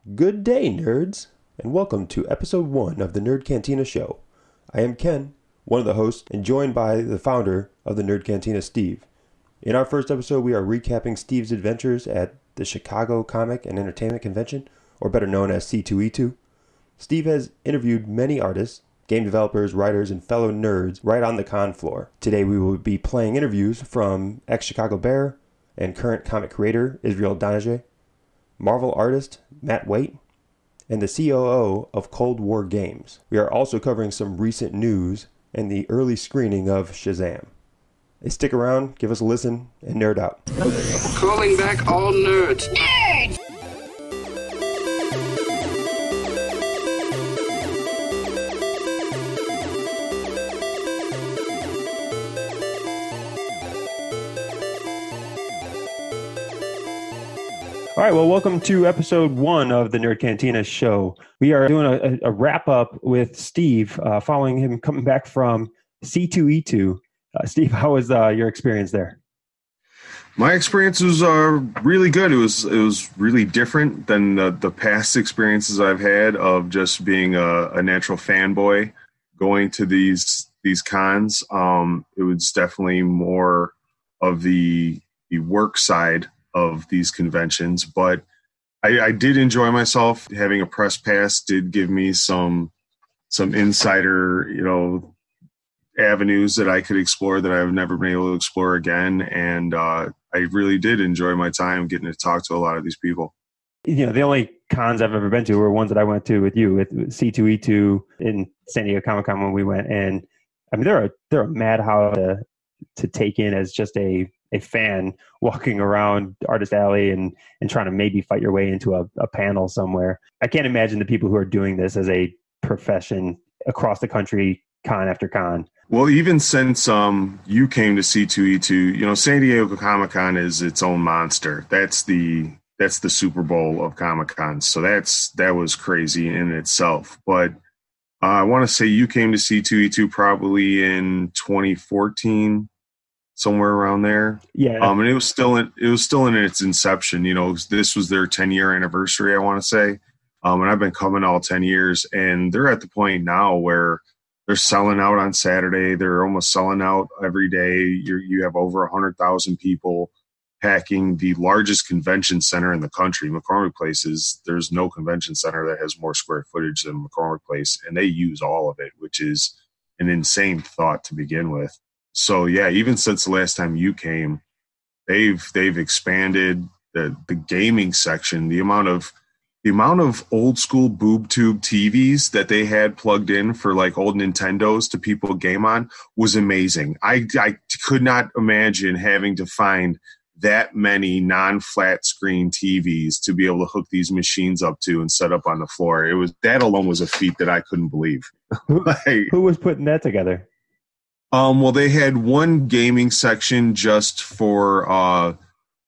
Good day, nerds, and welcome to episode 1 of the Nerd Cantina Show. I am Ken, one of the hosts, and joined by the founder of the Nerd Cantina, Steve. In our first episode, we are recapping Steve's adventures at the Chicago Comic and Entertainment Convention, or better known as C2E2. Steve has interviewed many artists, game developers, writers, and fellow nerds right on the con floor. Today we will be playing interviews from ex-Chicago Bear and current comic creator Israel Idonije, Marvel artist Matt Waite, and the COO of Cold War Games. We are also covering some recent news and the early screening of Shazam. Hey, stick around, give us a listen, and nerd out. Calling back all nerds. Nerds! All right, well, welcome to episode 1 of the Nerd Cantina Show. We are doing a wrap-up with Steve, following him coming back from C2E2. Steve, how was your experience there? My experience was really good. It was really different than the past experiences I've had of just being a natural fanboy going to these cons. It was definitely more of the work side of these conventions, but I did enjoy myself. Having a press pass did give me some insider, avenues that I could explore that I've never been able to explore again. And I really did enjoy my time getting to talk to a lot of these people. The only cons I've ever been to were ones that I went to with you, with C2E2 in San Diego Comic-Con when we went. And I mean, they're a madhouse to take in as just a fan walking around Artist Alley and trying to maybe fight your way into a panel somewhere. I can't imagine the people who are doing this as a profession across the country, con after con. Well, even since you came to C2E2, San Diego Comic-Con is its own monster. That's the Super Bowl of Comic-Cons. So that was crazy in itself. But I want to say you came to C2E2 probably in 2014. Somewhere around there. Yeah. And it was still in its inception. This was their 10-year anniversary, I want to say. And I've been coming all 10 years, and they're at the point now where they're selling out on Saturday. They're almost selling out every day. You have over 100,000 people packing the largest convention center in the country. McCormick Place there's no convention center that has more square footage than McCormick Place, and they use all of it, which is an insane thought to begin with. So yeah, even since the last time you came, they've expanded the gaming section. The amount of old school boob tube TVs that they had plugged in for like old Nintendos to people game on was amazing. I could not imagine having to find that many non-flat screen TVs to be able to hook these machines up to and set up on the floor. That alone was a feat that I couldn't believe. Who was putting that together? Well, they had one gaming section just for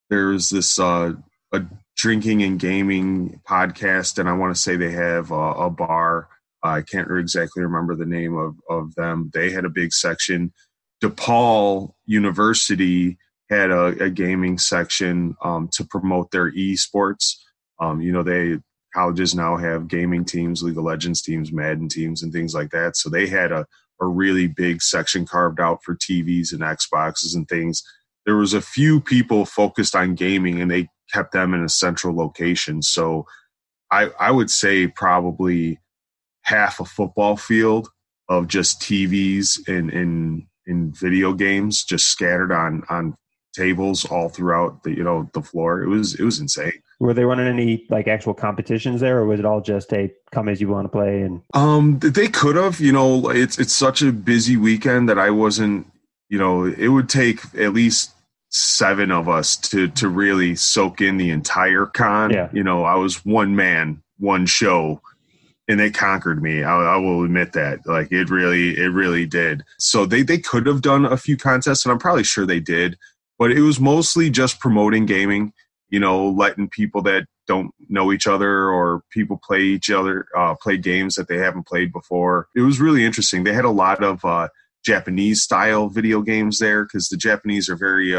there's this a drinking and gaming podcast, and I want to say they have a bar. I can't exactly remember the name of them. They had a big section. DePaul University had a gaming section to promote their esports. Colleges now have gaming teams, League of Legends teams, Madden teams, and things like that. So they had a really big section carved out for TVs and Xboxes and things. There was a few people focused on gaming, and they kept them in a central location. So I would say probably half a football field of just TVs and video games just scattered on tables all throughout the floor. It was insane. Were they running any like actual competitions there, or was it all just a come as you want to play? And they could have. It's such a busy weekend that I wasn't. It would take at least 7 of us to really soak in the entire con. Yeah. I was one man, one show, and they conquered me. I will admit that. Like it really did. So they could have done a few contests, and I'm probably sure they did. But it was mostly just promoting gaming, letting people that don't know each other or people play games that they haven't played before. It was really interesting. They had a lot of Japanese style video games there because the Japanese are very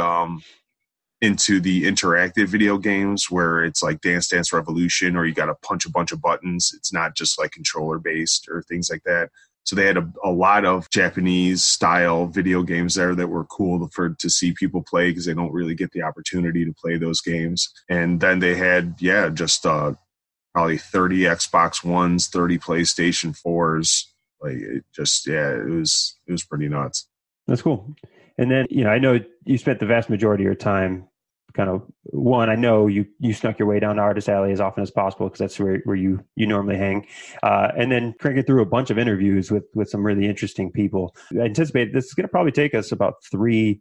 into the interactive video games where it's like Dance Dance Revolution, or you got to punch a bunch of buttons. It's not just like controller based or things like that. So they had a lot of Japanese style video games there that were cool to see people play, because they don't really get the opportunity to play those games. And then they had, just probably 30 Xbox Ones, 30 PlayStation 4s. Like it was pretty nuts. That's cool. And then, I know you spent the vast majority of your time I know you snuck your way down to Artist Alley as often as possible, because that's where you normally hang. And then cranking through a bunch of interviews with some really interesting people. I anticipate this is going to probably take us about 3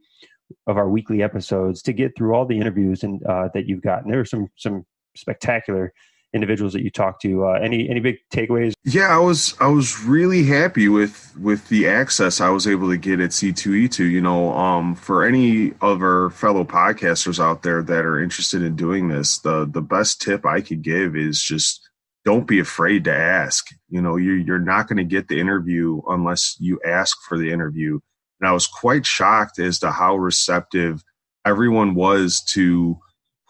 of our weekly episodes to get through all the interviews and that you've gotten. There are some spectacular individuals that you talked to. Any big takeaways? Yeah, I was really happy with the access I was able to get at C2E2. For any of our fellow podcasters out there that are interested in doing this, the best tip I could give is just don't be afraid to ask. You're not going to get the interview unless you ask for the interview. And I was quite shocked as to how receptive everyone was to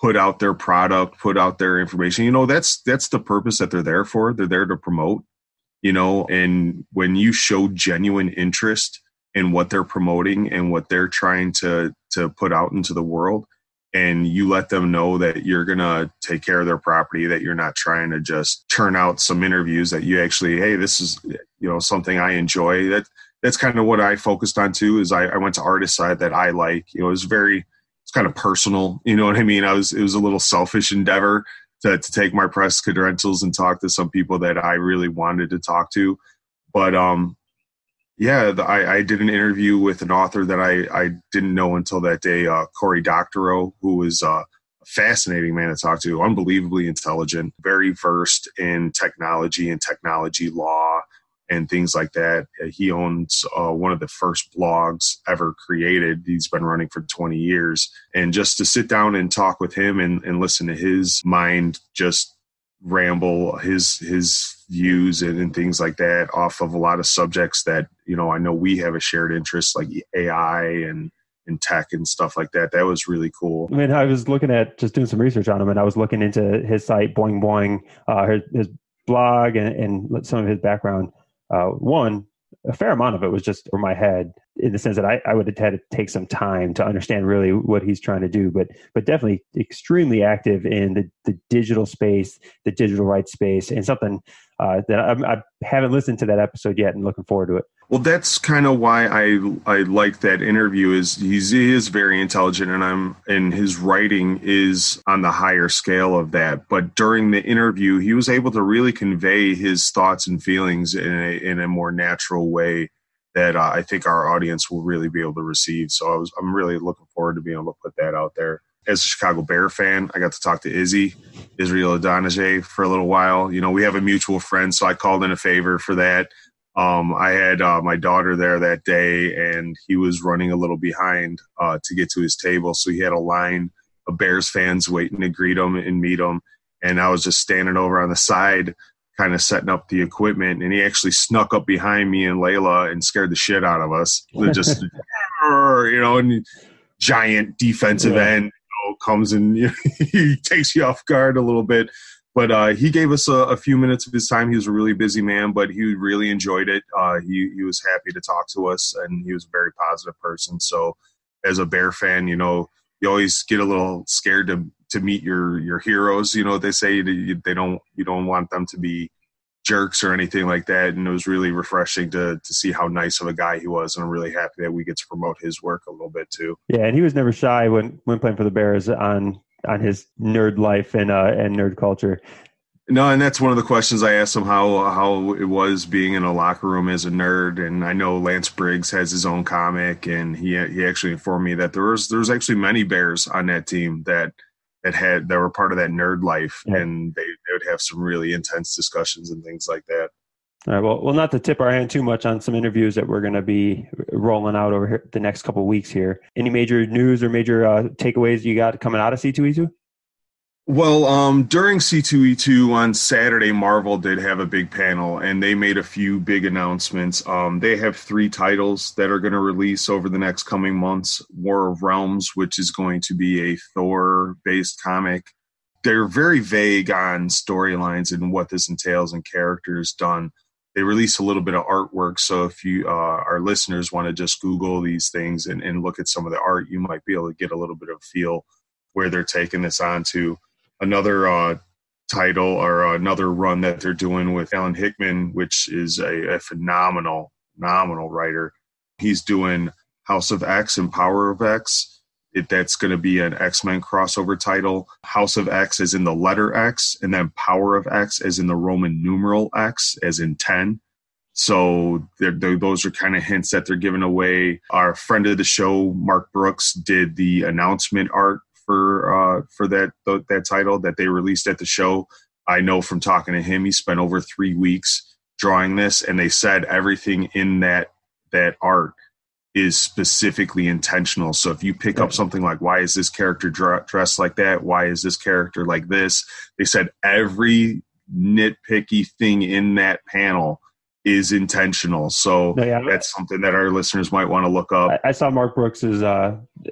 put out their product, put out their information. That's the purpose that they're there for. They're there to promote, and when you show genuine interest in what they're promoting and what they're trying to put out into the world, and you let them know that you're going to take care of their property, that you're not trying to just churn out some interviews, that you actually, hey, this is, something I enjoy. That's kind of what I focused on too, is I went to artist side that I like. It's kind of personal, you know what I mean? It was a little selfish endeavor to take my press credentials and talk to some people that I really wanted to talk to. But I did an interview with an author that I didn't know until that day, Cory Doctorow, who was a fascinating man to talk to, unbelievably intelligent, very versed in technology and technology law and things like that. He owns one of the first blogs ever created. He's been running for 20 years. And just to sit down and talk with him and listen to his mind just ramble his views and things like that off of a lot of subjects that, I know we have a shared interest, like AI and tech and stuff like that. That was really cool. I mean, I was looking at just doing some research on him, and I was looking into his site, Boing Boing, his blog and some of his background. A fair amount of it was just over my head, in the sense that I would have had to take some time to understand really what he's trying to do, but definitely extremely active in the digital space, the digital rights space, and something that I haven't listened to that episode yet, and looking forward to it. Well, that's kind of why I like that interview. Is he is very intelligent, and his writing is on the higher scale of that. But during the interview, he was able to really convey his thoughts and feelings in a more natural way that I think our audience will really be able to receive. So I'm really looking forward to being able to put that out there. As a Chicago Bear fan, I got to talk to Israel Idonije, for a little while. We have a mutual friend, so I called in a favor for that. I had my daughter there that day, and he was running a little behind to get to his table. So he had a line of Bears fans waiting to greet him and meet him. And I was just standing over on the side, kind of setting up the equipment. And he actually snuck up behind me and Layla and scared the shit out of us. Just, and giant defensive end comes and he takes you off guard a little bit. But he gave us a few minutes of his time. He was a really busy man, but he really enjoyed it. He was happy to talk to us, and he was a very positive person. So as a Bear fan, you always get a little scared to meet your heroes. They say you don't want them to be jerks or anything like that. And it was really refreshing to see how nice of a guy he was. And I'm really happy that we get to promote his work a little bit too. Yeah, and he was never shy when playing for the Bears on his nerd life and nerd culture. No, and that's one of the questions I asked him, how it was being in a locker room as a nerd. And I know Lance Briggs has his own comic, and he actually informed me that there was actually many Bears on that team that were part of that nerd life, yeah. And they would have some really intense discussions and things like that. All right. Well, not to tip our hand too much on some interviews that we're going to be rolling out over here the next couple of weeks here. Any major news or major takeaways you got coming out of C2E2? Well, during C2E2 on Saturday, Marvel did have a big panel and they made a few big announcements. They have 3 titles that are going to release over the next coming months. War of Realms, which is going to be a Thor-based comic. They're very vague on storylines and what this entails and characters done. They release a little bit of artwork, so if you our listeners want to just Google these things and look at some of the art, you might be able to get a little bit of feel where they're taking this on to. Another title or another run that they're doing with Alan Hickman, which is a phenomenal writer. He's doing House of X and Power of X. That's going to be an X-Men crossover title. House of X as in the letter X, and then Power of X as in the Roman numeral X, as in 10. So those are kind of hints that they're giving away. Our friend of the show, Mark Brooks, did the announcement art for that title that they released at the show. I know from talking to him, he spent over 3 weeks drawing this, and they said everything in that art is specifically intentional. So if you pick up something like, why is this character dressed like that? Why is this character like this? They said every nitpicky thing in that panel is intentional. So that's something that our listeners might want to look up. I saw Mark Brooks's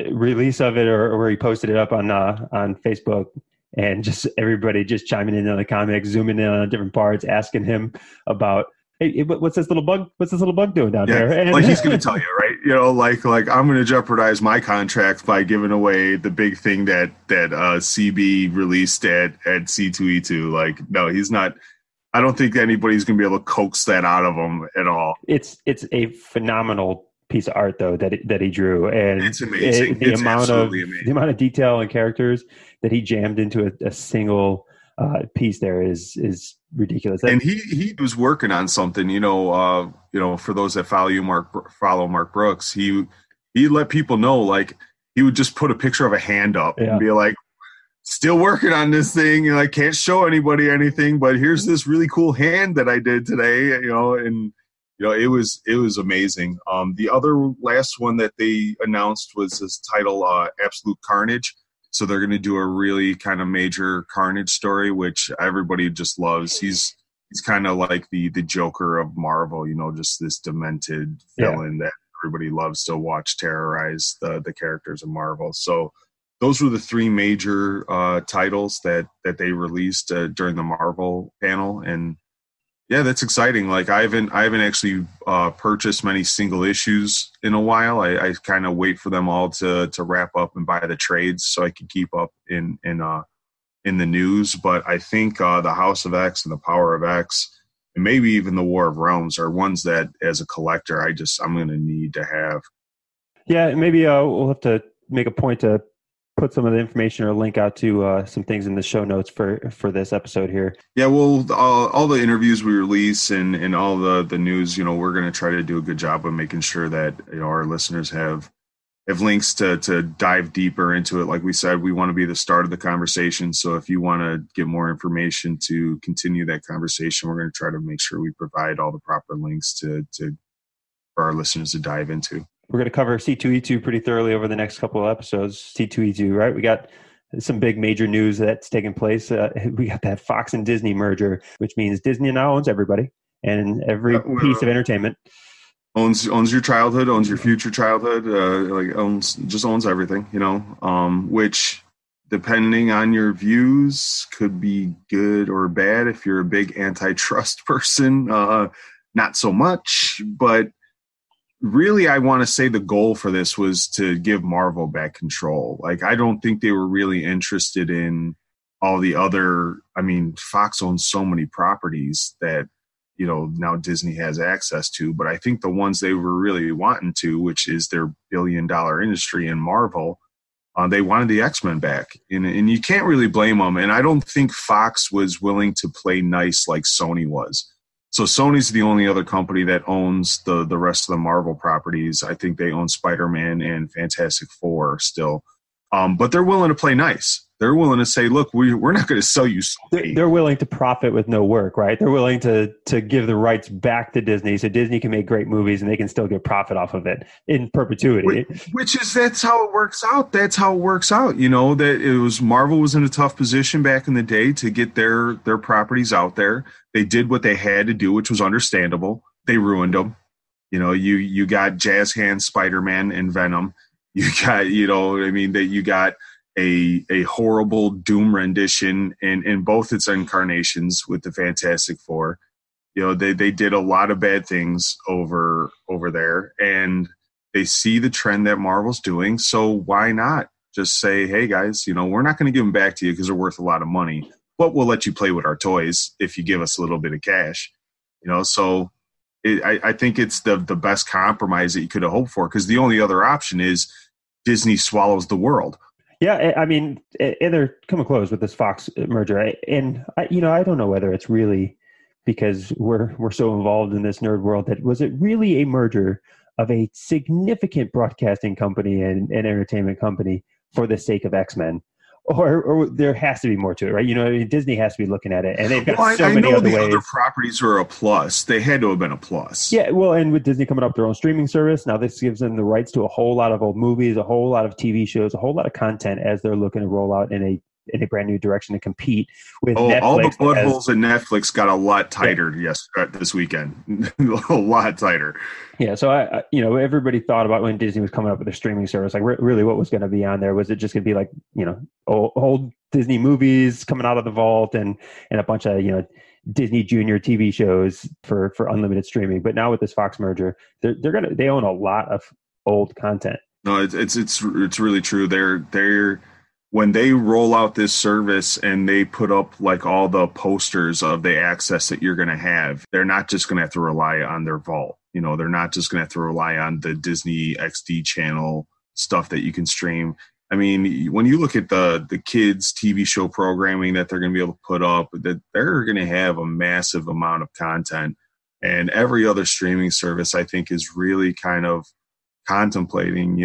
release of it, or where he posted it up on Facebook, and just everybody just chiming in on the comics, zooming in on different parts, asking him about, hey, what's this little bug? What's this little bug doing down there? And like he's going to tell you, right? You know, like I'm going to jeopardize my contract by giving away the big thing that CB released at C2E2. Like, no, he's not. I don't think anybody's going to be able to coax that out of him at all. It's a phenomenal piece of art, though, that he drew, and it's amazing. The amount of detail and characters that he jammed into a single piece there is ridiculous. And he was working on something. For those that follow Mark Brooks, he let people know, like, he would just put a picture of a hand up and be like, still working on this thing, and I can't show anybody anything, but here's this really cool hand that I did today, it was amazing. The other last one that they announced was this title, Absolute Carnage. So they're going to do a really kind of major Carnage story, which everybody just loves. He's kind of like the Joker of Marvel, just this demented villain that everybody loves to watch terrorize the characters of Marvel. So those were the 3 major titles that they released during the Marvel panel, and that's exciting. Like I haven't actually purchased many single issues in a while. I kind of wait for them all to wrap up and buy the trades so I can keep up in the news. But I think the House of X and the Power of X, and maybe even the War of Realms, are ones that as a collector I'm going to need to have. Yeah, maybe we'll have to make a point to put some of the information or link out to some things in the show notes for this episode here. Yeah, well, all the interviews we release and all the news, we're going to try to do a good job of making sure that our listeners have links to dive deeper into it. Like we said, we want to be the start of the conversation. So if you want to get more information to continue that conversation, we're going to try to make sure we provide all the proper links for our listeners to dive into. We're going to cover C2E2 pretty thoroughly over the next couple of episodes. C2E2, right? We got some big major news that's taking place. We got that Fox and Disney merger, which means Disney now owns everybody and every piece of entertainment. Owns your childhood, owns your future childhood, owns everything, which, depending on your views, could be good or bad. If you're a big antitrust person, not so much, but really, I want to say the goal for this was to give Marvel back control. Like, I don't think they were really interested in all the other. I mean, Fox owns so many properties that, now Disney has access to. But I think the ones they were really wanting to, which is their billion-dollar industry in Marvel, they wanted the X-Men back. And you can't really blame them. And I don't think Fox was willing to play nice like Sony was. So Sony's the only other company that owns the rest of the Marvel properties. I think they own Spider-Man and Fantastic Four still. But they're willing to play nice. they're willing to say, look, we're not going to sell you. They're willing to profit with no work, right? They're willing to give the rights back to Disney so Disney can make great movies and they can still get profit off of it in perpetuity. That's how it works out. That's how it works out. That Marvel was in a tough position back in the day to get their properties out there. They did what they had to do, which was understandable. They ruined them. You got Jazz Hands Spider-Man and Venom. You got, that you got a horrible Doom rendition in both its incarnations with the Fantastic Four. They did a lot of bad things over there, and they see the trend that Marvel's doing. So why not just say, hey guys, we're not going to give them back to you because they're worth a lot of money, but we'll let you play with our toys if you give us a little bit of cash. So I think it's the best compromise that you could have hoped for, because the only other option is Disney swallows the world. Yeah, I mean, and they're coming close with this Fox merger, and I don't know whether it's really because we're so involved in this nerd world that was it really a merger of a significant broadcasting company and entertainment company for the sake of X-Men. Or there has to be more to it, right? Disney has to be looking at it, and they've got many other ways. Other properties were a plus. They had to have been a plus. Yeah, well, and with Disney coming up with their own streaming service, now this gives them the rights to a whole lot of old movies, a whole lot of TV shows, a whole lot of content as they're looking to roll out in a brand new direction to compete with Netflix. All the buttholes in Netflix got a lot tighter this weekend. A lot tighter. Yeah, so I everybody thought about when Disney was coming up with their streaming service, like really what was going to be on there. Was it just going to be like, old Disney movies coming out of the vault and a bunch of, Disney Junior TV shows for unlimited streaming? But now with this Fox merger, they own a lot of old content. No, it's really true. They're when they roll out this service and they put up like all the posters of the access that you're going to have, they're not just going to have to rely on their vault. They're not just going to have to rely on the Disney XD channel stuff that you can stream. I mean, when you look at the kids' TV show programming that they're going to be able to put up, that they're going to have a massive amount of content. And every other streaming service, I think, is really kind of contemplating,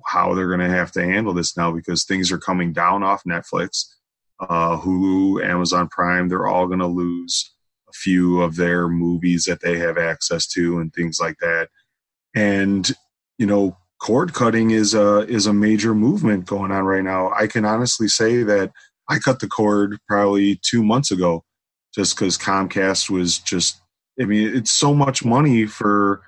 how they're going to have to handle this now, because things are coming down off Netflix, Hulu, Amazon Prime. They're all going to lose a few of their movies that they have access to and things like that. And, cord cutting is a major movement going on right now. I can honestly say that I cut the cord probably 2 months ago, just because Comcast was it's so much money for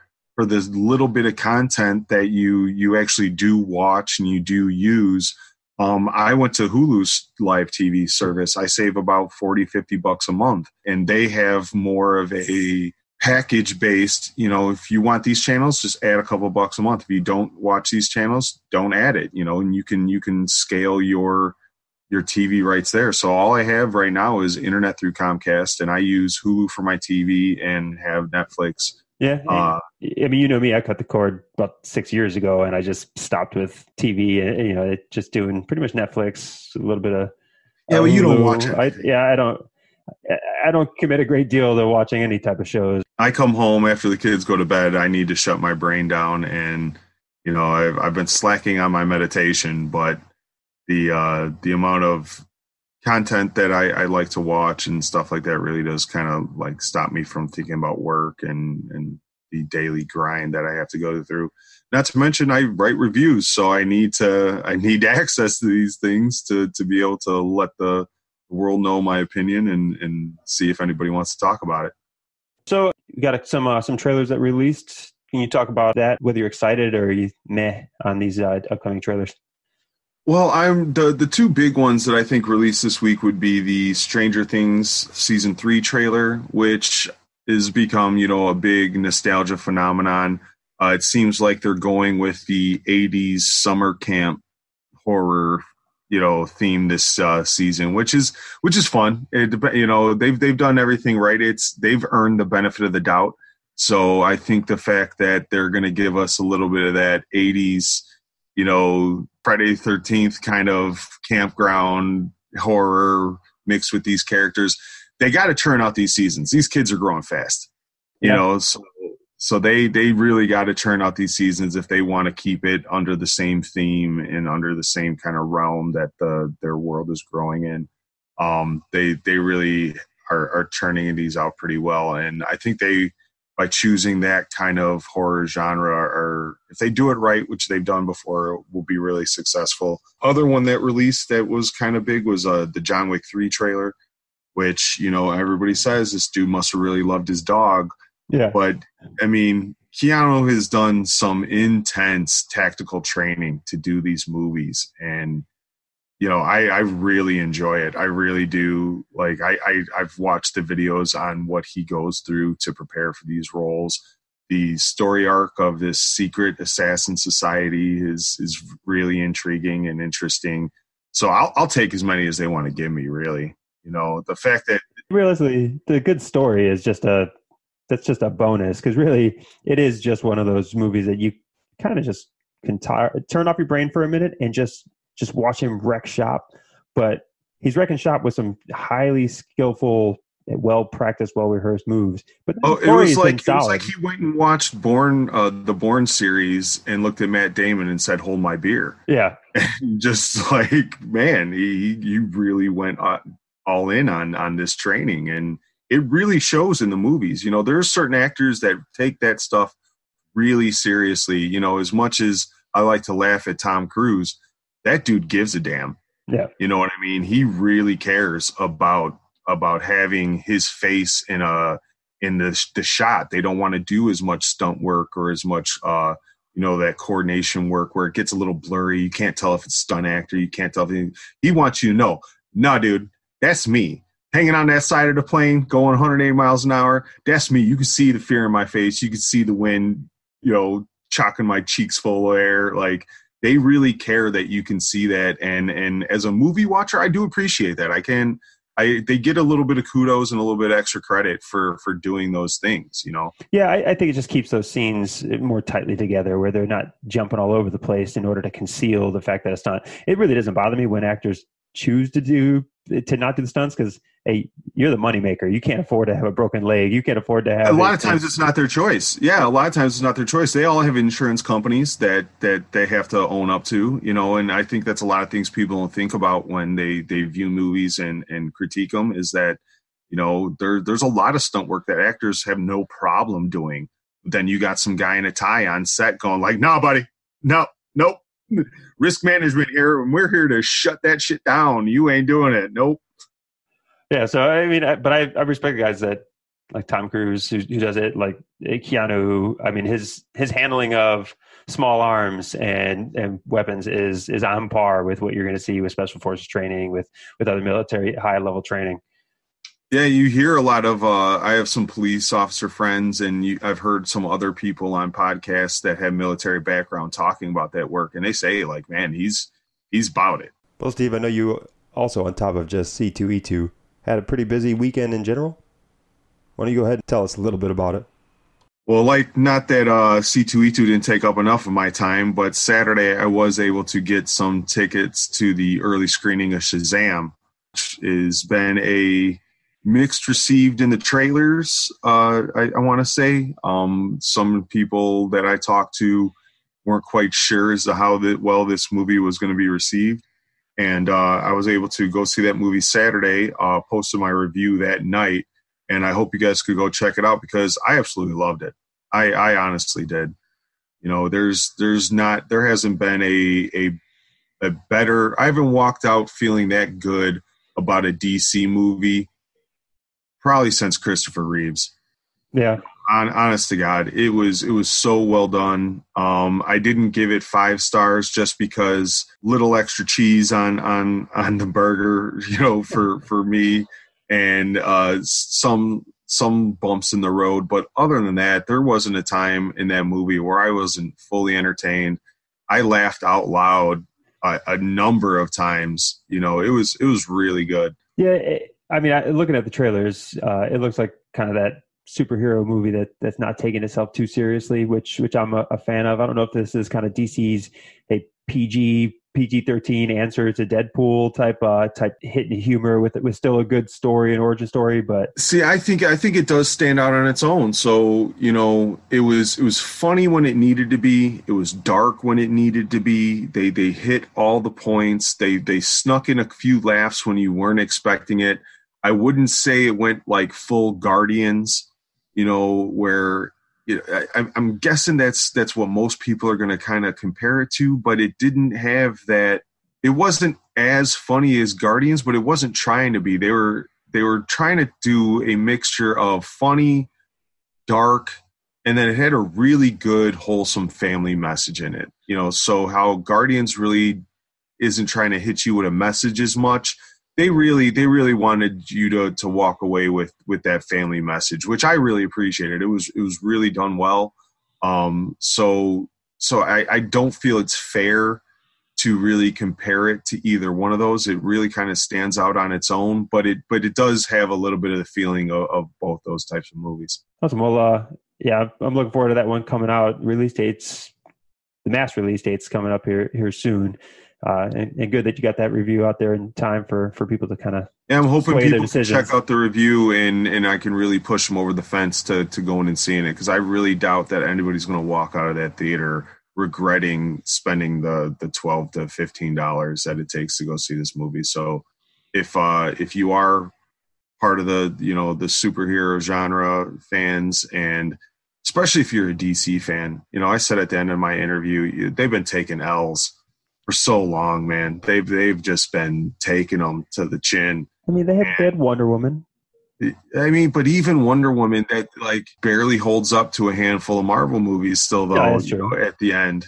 this little bit of content that you actually do watch and you do use. I went to Hulu's live TV service. I save about $40-50 a month, and they have more of a package based, if you want these channels, just add a couple bucks a month. If you don't watch these channels, don't add it, and you can scale your TV rights there. So all I have right now is internet through Comcast, and I use Hulu for my TV and have Netflix. Yeah. I mean, me, I cut the cord about 6 years ago, and I just stopped with TV and, just doing pretty much Netflix, a little bit of. Yeah, well, you don't watch it. I don't commit a great deal to watching any type of shows. I come home after the kids go to bed. I need to shut my brain down, and, I've been slacking on my meditation, but the amount of content that I like to watch and stuff like that really does kind of like stop me from thinking about work and the daily grind that I have to go through. Not to mention I write reviews, so I need access to these things to be able to let the world know my opinion and see if anybody wants to talk about it. So you got some trailers that released. Can you talk about that, whether you're excited or you meh on these upcoming trailers? Well, the two big ones that I think released this week would be the Stranger Things Season 3 trailer, which has become, a big nostalgia phenomenon. It seems like they're going with the 80s summer camp horror, theme this season, which is fun. They've done everything right. They've earned the benefit of the doubt. So I think the fact that they're going to give us a little bit of that 80s, Friday the 13th kind of campground horror mixed with these characters. They got to churn out these seasons. These kids are growing fast, so So they really got to turn out these seasons if they want to keep it under the same theme and under the same kind of realm that their world is growing in. They really are turning these out pretty well, and I think they, by choosing that kind of horror genre, or if they do it right, which they've done before, will be really successful. Other one that released that was kind of big was the John Wick 3 trailer, which, everybody says this dude must have really loved his dog. Yeah. But, I mean, Keanu has done some intense tactical training to do these movies. And, I really enjoy it. I really do. Like, I've watched the videos on what he goes through to prepare for these roles. The story arc of this secret assassin society is really intriguing and interesting. So I'll take as many as they want to give me, really. The fact that... Realistically, the good story is that's just a bonus, because really it is just one of those movies that you kind of just can turn off your brain for a minute and just watch him wreck shop. But he's wrecking shop with some highly skillful, well-practiced, well-rehearsed moves. But it was like he went and watched the Bourne series and looked at Matt Damon and said, "Hold my beer." Yeah. And just like, man, he really went all in on this training, and it really shows in the movies. There's certain actors that take that stuff really seriously. As much as I like to laugh at Tom Cruise, that dude gives a damn. Yeah. You know what I mean? He really cares about having his face in the shot. They don't want to do as much stunt work or as much that coordination work where it gets a little blurry. You can't tell if it's stunt actor. You can't tell if he wants you to know, nah, dude, that's me. Hanging on that side of the plane, going 180 miles an hour. That's me. You can see the fear in my face. You can see the wind, choking my cheeks full of air. Like, they really care that you can see that. And as a movie watcher, I do appreciate that. They get a little bit of kudos and a little bit of extra credit for doing those things, Yeah, I think it just keeps those scenes more tightly together, where they're not jumping all over the place in order to conceal the fact that it's not. It really doesn't bother me when actors choose to not do the stunts, because, hey, you're the moneymaker. You can't afford to have a broken leg. You can't afford to have... A lot of times it's not their choice. Yeah, a lot of times it's not their choice. They all have insurance companies that they have to own up to, and I think that's a lot of things people don't think about when they view movies and critique them, is that, there's a lot of stunt work that actors have no problem doing. Then you got some guy in a tie on set going like, "Nah, buddy, no, nope. Risk management here, and we're here to shut that shit down. You ain't doing it. Nope." Yeah, so I mean, but I respect guys that, like Tom Cruise, who does it, like Keanu. I mean, his handling of small arms and weapons is on par with what you're going to see with special forces training, with other military high level training. Yeah, you hear a lot of. I have some police officer friends, and I've heard some other people on podcasts that have military background talking about that work, and they say, like, man, he's about it. Well, Steve, I know you also, on top of just C2E2, had a pretty busy weekend in general. Why don't you go ahead and tell us a little bit about it? Well, not that C2E2 didn't take up enough of my time, but Saturday I was able to get some tickets to the early screening of Shazam, which has been a mixed received in the trailers. I want to say some people that I talked to weren't quite sure as to how well this movie was going to be received. And I was able to go see that movie Saturday, posted my review that night, and I hope you guys could go check it out because I absolutely loved it. I honestly did. There hasn't been a better, I haven't walked out feeling that good about a DC movie probably since Christopher Reeves. Yeah. Honest to God, it was so well done. I didn't give it 5 stars just because little extra cheese on the burger, for me, and some bumps in the road. But other than that, there wasn't a time in that movie where I wasn't fully entertained. I laughed out loud a number of times. It was really good. Yeah, I mean, looking at the trailers, it looks like kind of that superhero movie that's not taking itself too seriously, which I'm a fan of. I don't know if this is kind of DC's PG PG-13 answer to Deadpool type hitting humor with still a good story and origin story. But see, I think it does stand out on its own. So, it was funny when it needed to be. It was dark when it needed to be. They hit all the points. They snuck in a few laughs when you weren't expecting it. I wouldn't say it went like full Guardians, where I'm guessing that's what most people are going to kind of compare it to, but it didn't have that. It wasn't as funny as Guardians, but it wasn't trying to be. They were trying to do a mixture of funny, dark, and then it had a really good, wholesome family message in it. So how Guardians really isn't trying to hit you with a message as much. They really wanted you to walk away with that family message, which I really appreciated. It was really done well. So I don't feel it's fair to really compare it to either one of those. It really kind of stands out on its own, but it does have a little bit of the feeling of both those types of movies. Awesome. Well, yeah, I'm looking forward to that one coming out. The mass release date's coming up here soon. And good that you got that review out there in time for people to kind of I'm hoping people can check out the review and I can really push them over the fence to go in and seeing it, because I really doubt that anybody's going to walk out of that theater regretting spending the $12 to $15 that it takes to go see this movie. So if you are part of the the superhero genre fans, and especially if you're a DC fan, I said at the end of my interview, they've been taking L's for so long, man. They've just been taking them to the chin. I mean, they had Wonder Woman. I mean, but even Wonder Woman, that like barely holds up to a handful of Marvel movies still, though. Yeah, at the end,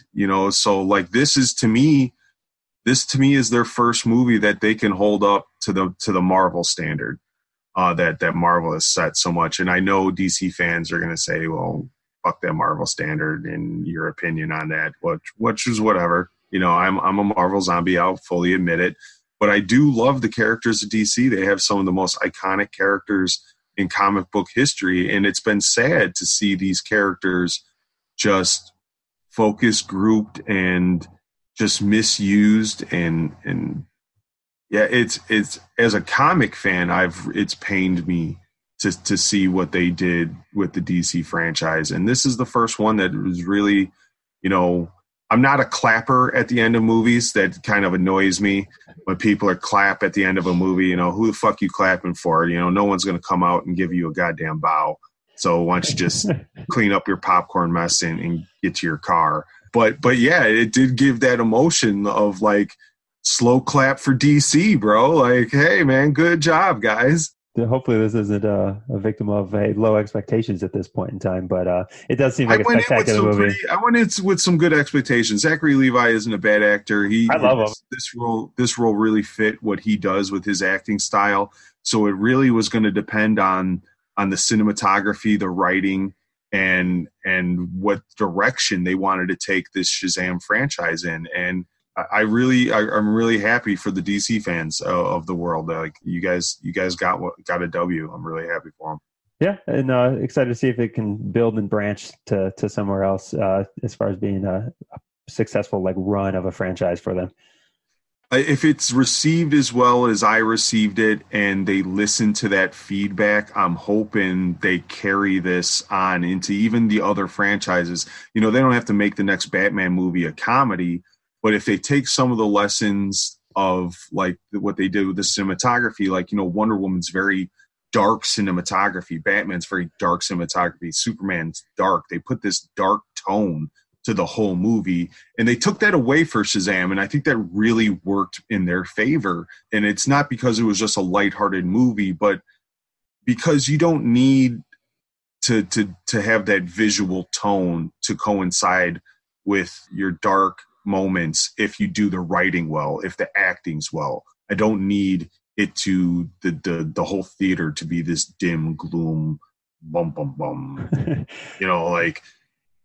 so like this to me is their first movie that they can hold up to the Marvel standard that Marvel has set so much. And I know DC fans are going to say, well, fuck that Marvel standard and your opinion on that, which is whatever. I'm a Marvel zombie. I'll fully admit it. But I do love the characters of DC. They have some of the most iconic characters in comic book history. And it's been sad to see these characters just focus grouped and just misused. And yeah, it's as a comic fan, it's pained me to see what they did with the DC franchise. And this is the first one that was really, I'm not a clapper at the end of movies. That kind of annoys me when people are clap at the end of a movie. Who the fuck you clapping for? No one's going to come out and give you a goddamn bow. So why don't you just clean up your popcorn mess and get to your car? But yeah, it did give that emotion of like slow clap for DC, bro. Like, hey man, good job, guys. Hopefully this isn't a victim of low expectations at this point in time, but it does seem like a spectacular movie. I went in with some good expectations. Zachary Levi isn't a bad actor. I love him. This role really fit what he does with his acting style. So it really was going to depend on the cinematography, the writing, and what direction they wanted to take this Shazam franchise in. And I'm really happy for the DC fans of the world. Like you guys got a W. I'm really happy for them. Yeah, and excited to see if it can build and branch to somewhere else as far as being a successful like run of a franchise for them. If it's received as well as I received it and they listen to that feedback, I'm hoping they carry this on into even the other franchises. They don't have to make the next Batman movie a comedy, but if they take some of the lessons of like what they did with the cinematography, like, Wonder Woman's very dark cinematography, Batman's very dark cinematography, Superman's dark. They put this dark tone to the whole movie, and they took that away for Shazam, and I think that really worked in their favor. And it's not because it was just a lighthearted movie, but because you don't need to have that visual tone to coincide with your dark moments if you do the writing well, if the acting's well. I don't need it to the whole theater to be this dim gloom, bum bum bum. Like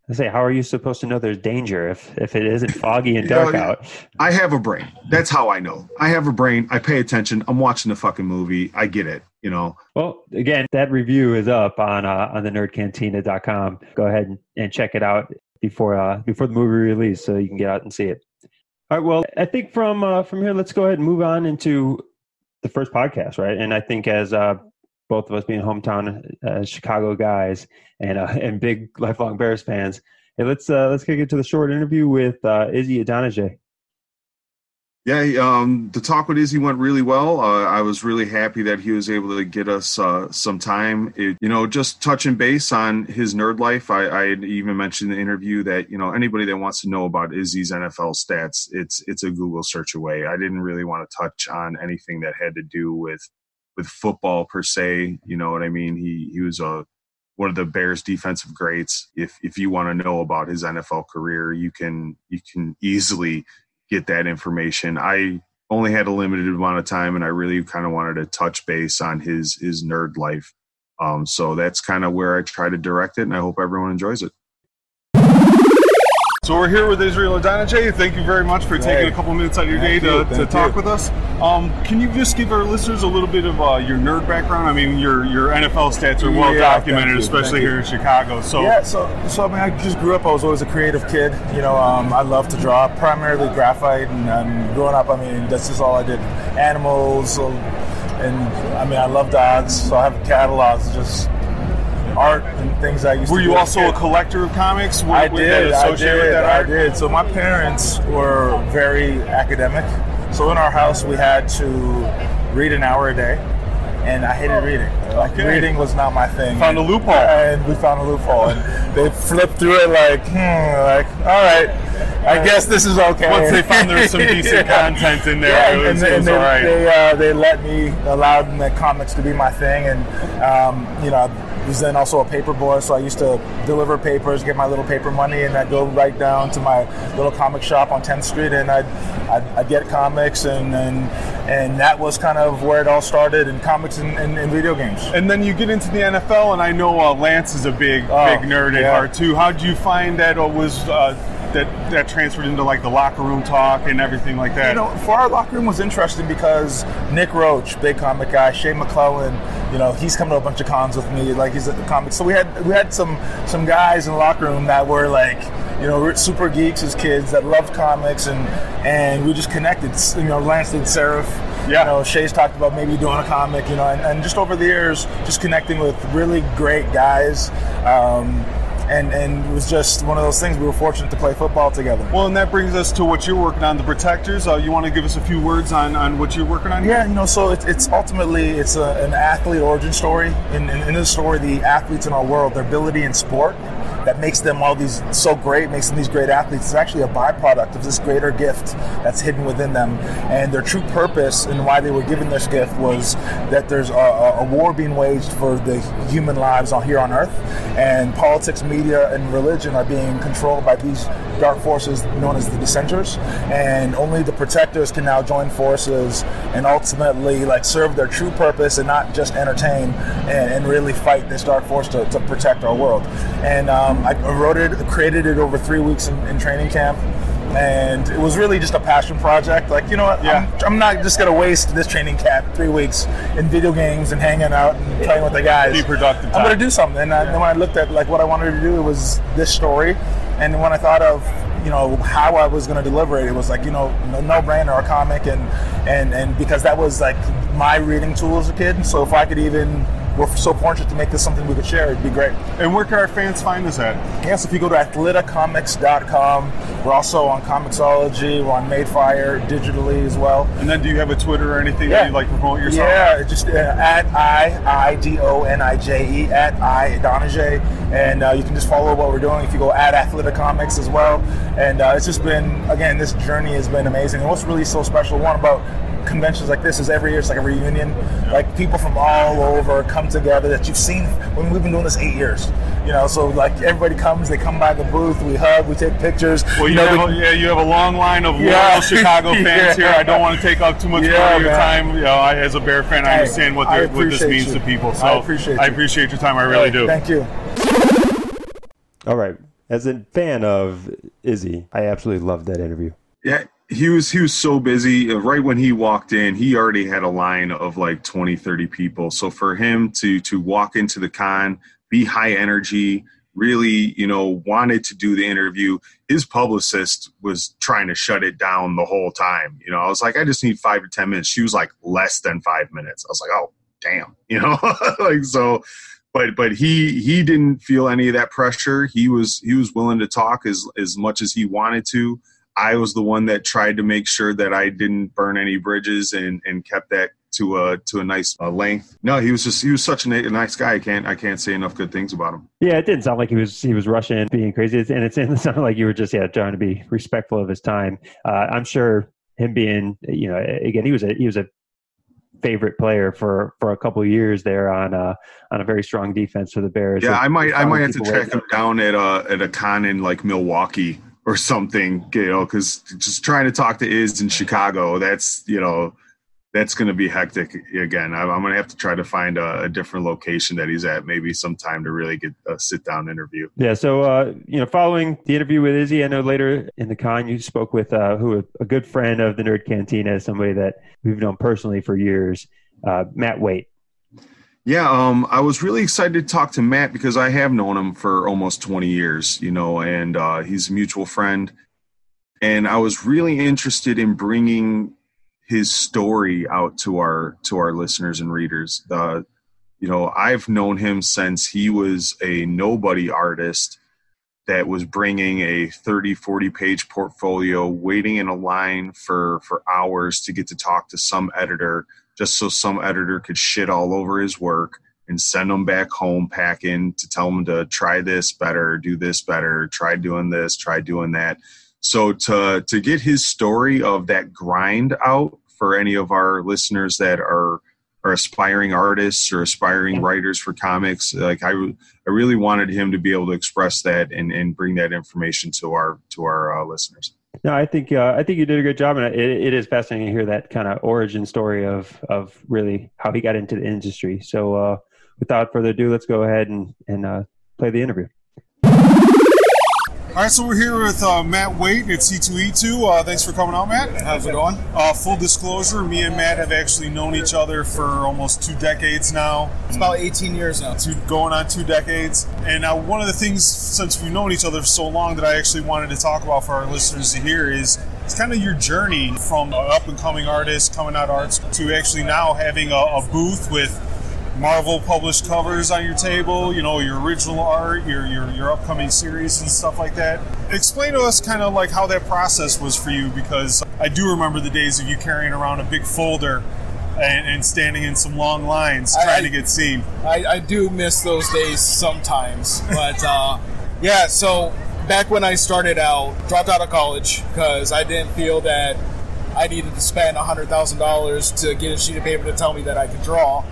I say, how are you supposed to know there's danger if it isn't foggy and dark out? I have a brain. That's how I know. I have a brain. I pay attention. I'm watching the fucking movie. I get it. Well, again, that review is up on the nerdcantina.com. Go ahead and check it out before the movie release so you can get out and see it. All right. Well, I think from here, let's go ahead and move on into the first podcast, right? And I think as both of us being hometown Chicago guys and big lifelong Bears fans, hey, let's kick it to the short interview with Izzy Idonije. Yeah, the talk with Izzy went really well. I was really happy that he was able to get us some time. Just touching base on his nerd life. I had even mentioned in the interview that, anybody that wants to know about Izzy's NFL stats, it's a Google search away. I didn't really want to touch on anything that had to do with football per se. You know what I mean? He was one of the Bears defensive greats. If you want to know about his NFL career, you can easily get that information. I only had a limited amount of time, and I really kind of wanted to touch base on his nerd life. So that's kind of where I try to direct it, and I hope everyone enjoys it. So we're here with Israel Idonije. Thank you very much for taking a couple minutes out of your day to talk with us. Can you just give our listeners a little bit of your nerd background? I mean, your NFL stats are well documented, especially here in Chicago. So I mean, I just grew up. I was always a creative kid. I love to draw, primarily graphite. And growing up, I mean, that's just all I did. Animals, and I mean, I love dogs. So I have catalogs, just art and things I used to do. Were you also a collector of comics? I did. So my parents were very academic. So in our house, we had to read an hour a day, and I hated reading. Reading was not my thing. Found a loophole. And we found a loophole. And they flipped through it like, all right, I guess this is okay. Once they found there was some decent content in there, it was all right. They allowed the comics to be my thing, and I was then also a paper boy, so I used to deliver papers, get my little paper money, and I'd go right down to my little comic shop on 10th Street, and I'd get comics, and that was kind of where it all started, in comics and video games. And then you get into the NFL, and I know Lance is a big nerd at heart too. How did you find that was that transferred into like the locker room talk and everything like that? For our locker room was interesting because Nick Roach, big comic guy, Shea McClellan, he's come to a bunch of cons with me, like he's at the comics. So we had some guys in the locker room that were like, super geeks as kids that loved comics, and we just connected. Lance did Seraph. Yeah. Shay's talked about maybe doing a comic, and just over the years, just connecting with really great guys. And it was just one of those things. We were fortunate to play football together. Well, and that brings us to what you're working on, the Protectors. You want to give us a few words on what you're working on here? Yeah, so it's ultimately an athlete origin story. In this story, the athletes in our world, their ability in sport that makes them all these so great, makes them these great athletes, is actually a byproduct of this greater gift that's hidden within them. And their true purpose and why they were given this gift was that there's a war being waged for the human lives here on Earth, and politics, media, and religion are being controlled by these dark forces known as the dissenters, and only the protectors can now join forces and ultimately serve their true purpose and not just entertain and really fight this dark force to protect our world. And I wrote it, created it over 3 weeks in training camp, and it was really just a passion project. I'm not just going to waste this training camp 3 weeks in video games and hanging out and playing with the guys. Be productive. I'm going to do something. And then when I looked at what I wanted to do, it was this story. And when I thought of how I was going to deliver it, it was no-brainer, a comic, and because that was my reading tool as a kid. So if I could we're so fortunate to make this something we could share, it'd be great. And where can our fans find us at? Yes, if you go to athletacomics.com. We're also on Comixology. We're on Madefire digitally as well. And then do you have a Twitter or anything that you'd like to promote yourself? Yeah, just at IDONIJE, at Idonije. And you can just follow what we're doing if you go at Athletacomics as well. And it's just been, again, this journey has been amazing. And what's really so special, one about conventions like this is every year it's like a reunion. People from all over come together that you've seen when we've been doing this 8 years. So everybody comes, they come by the booth, we hug, we take pictures. Well, you have a long line of loyal Chicago fans here. I don't want to take up too much more of your time. As a Bear fan, I understand what this means to people. So I appreciate your time. I really do. Thank you. All right. As a fan of Izzy, I absolutely loved that interview. Yeah. He was so busy. Right when he walked in, he already had a line of 20, 30 people. So for him to walk into the con, be high energy, really, wanted to do the interview. His publicist was trying to shut it down the whole time. I was like, I just need 5 to 10 minutes. She was like, less than 5 minutes. I was like, oh, damn, but he didn't feel any of that pressure. He was willing to talk as much as he wanted to. I was the one that tried to make sure that I didn't burn any bridges and kept that to a nice length. No, he was such a nice guy. I can't say enough good things about him. Yeah, it didn't sound like he was rushing and being crazy, and it sounded like you were just trying to be respectful of his time. I'm sure him being again, he was a favorite player for a couple of years there on a very strong defense for the Bears. Yeah, I might have to track him down at a con in like Milwaukee or something, because just trying to talk to Iz in Chicago, that's going to be hectic again. I'm going to have to try to find a different location that he's at, maybe sometime, to really get a sit-down interview. Yeah, so, following the interview with Izzy, I know later in the con you spoke with a good friend of the Nerd Cantina, somebody that we've known personally for years, Matt Waite. Yeah, I was really excited to talk to Matt because I have known him for almost 20 years, and he's a mutual friend. And I was really interested in bringing his story out to our listeners and readers. I've known him since he was a nobody artist that was bringing a 30, 40 page portfolio, waiting in a line for hours to get to talk to some editor, just so some editor could shit all over his work and send him back home packing to tell him to try this better, do this better, try doing this, try doing that. So to get his story of that grind out for any of our listeners that are aspiring artists or aspiring writers for comics, like I really wanted him to be able to express that and bring that information to our listeners. No, I think you did a good job, and it is fascinating to hear that kind of origin story of really how he got into the industry. So without further ado, let's go ahead and play the interview. All right, so we're here with Matt Waite at C2E2. Thanks for coming out, Matt. How's it going? Full disclosure, me and Matt have actually known each other for almost 2 decades now. It's about 18 years now. Going on 2 decades. And one of the things, since we've known each other for so long, that I actually wanted to talk about for our listeners to hear is it's kind of your journey from an up-and-coming artist, coming out arts, to actually now having a booth with Marvel published covers on your table, your original art, your upcoming series and stuff like that. Explain to us kind of like how that process was for you, because I do remember the days of you carrying around a big folder and standing in some long lines trying to get seen. I do miss those days sometimes, but yeah, so back when I started out, dropped out of college because I didn't feel that I needed to spend $100,000 to get a sheet of paper to tell me that I could draw.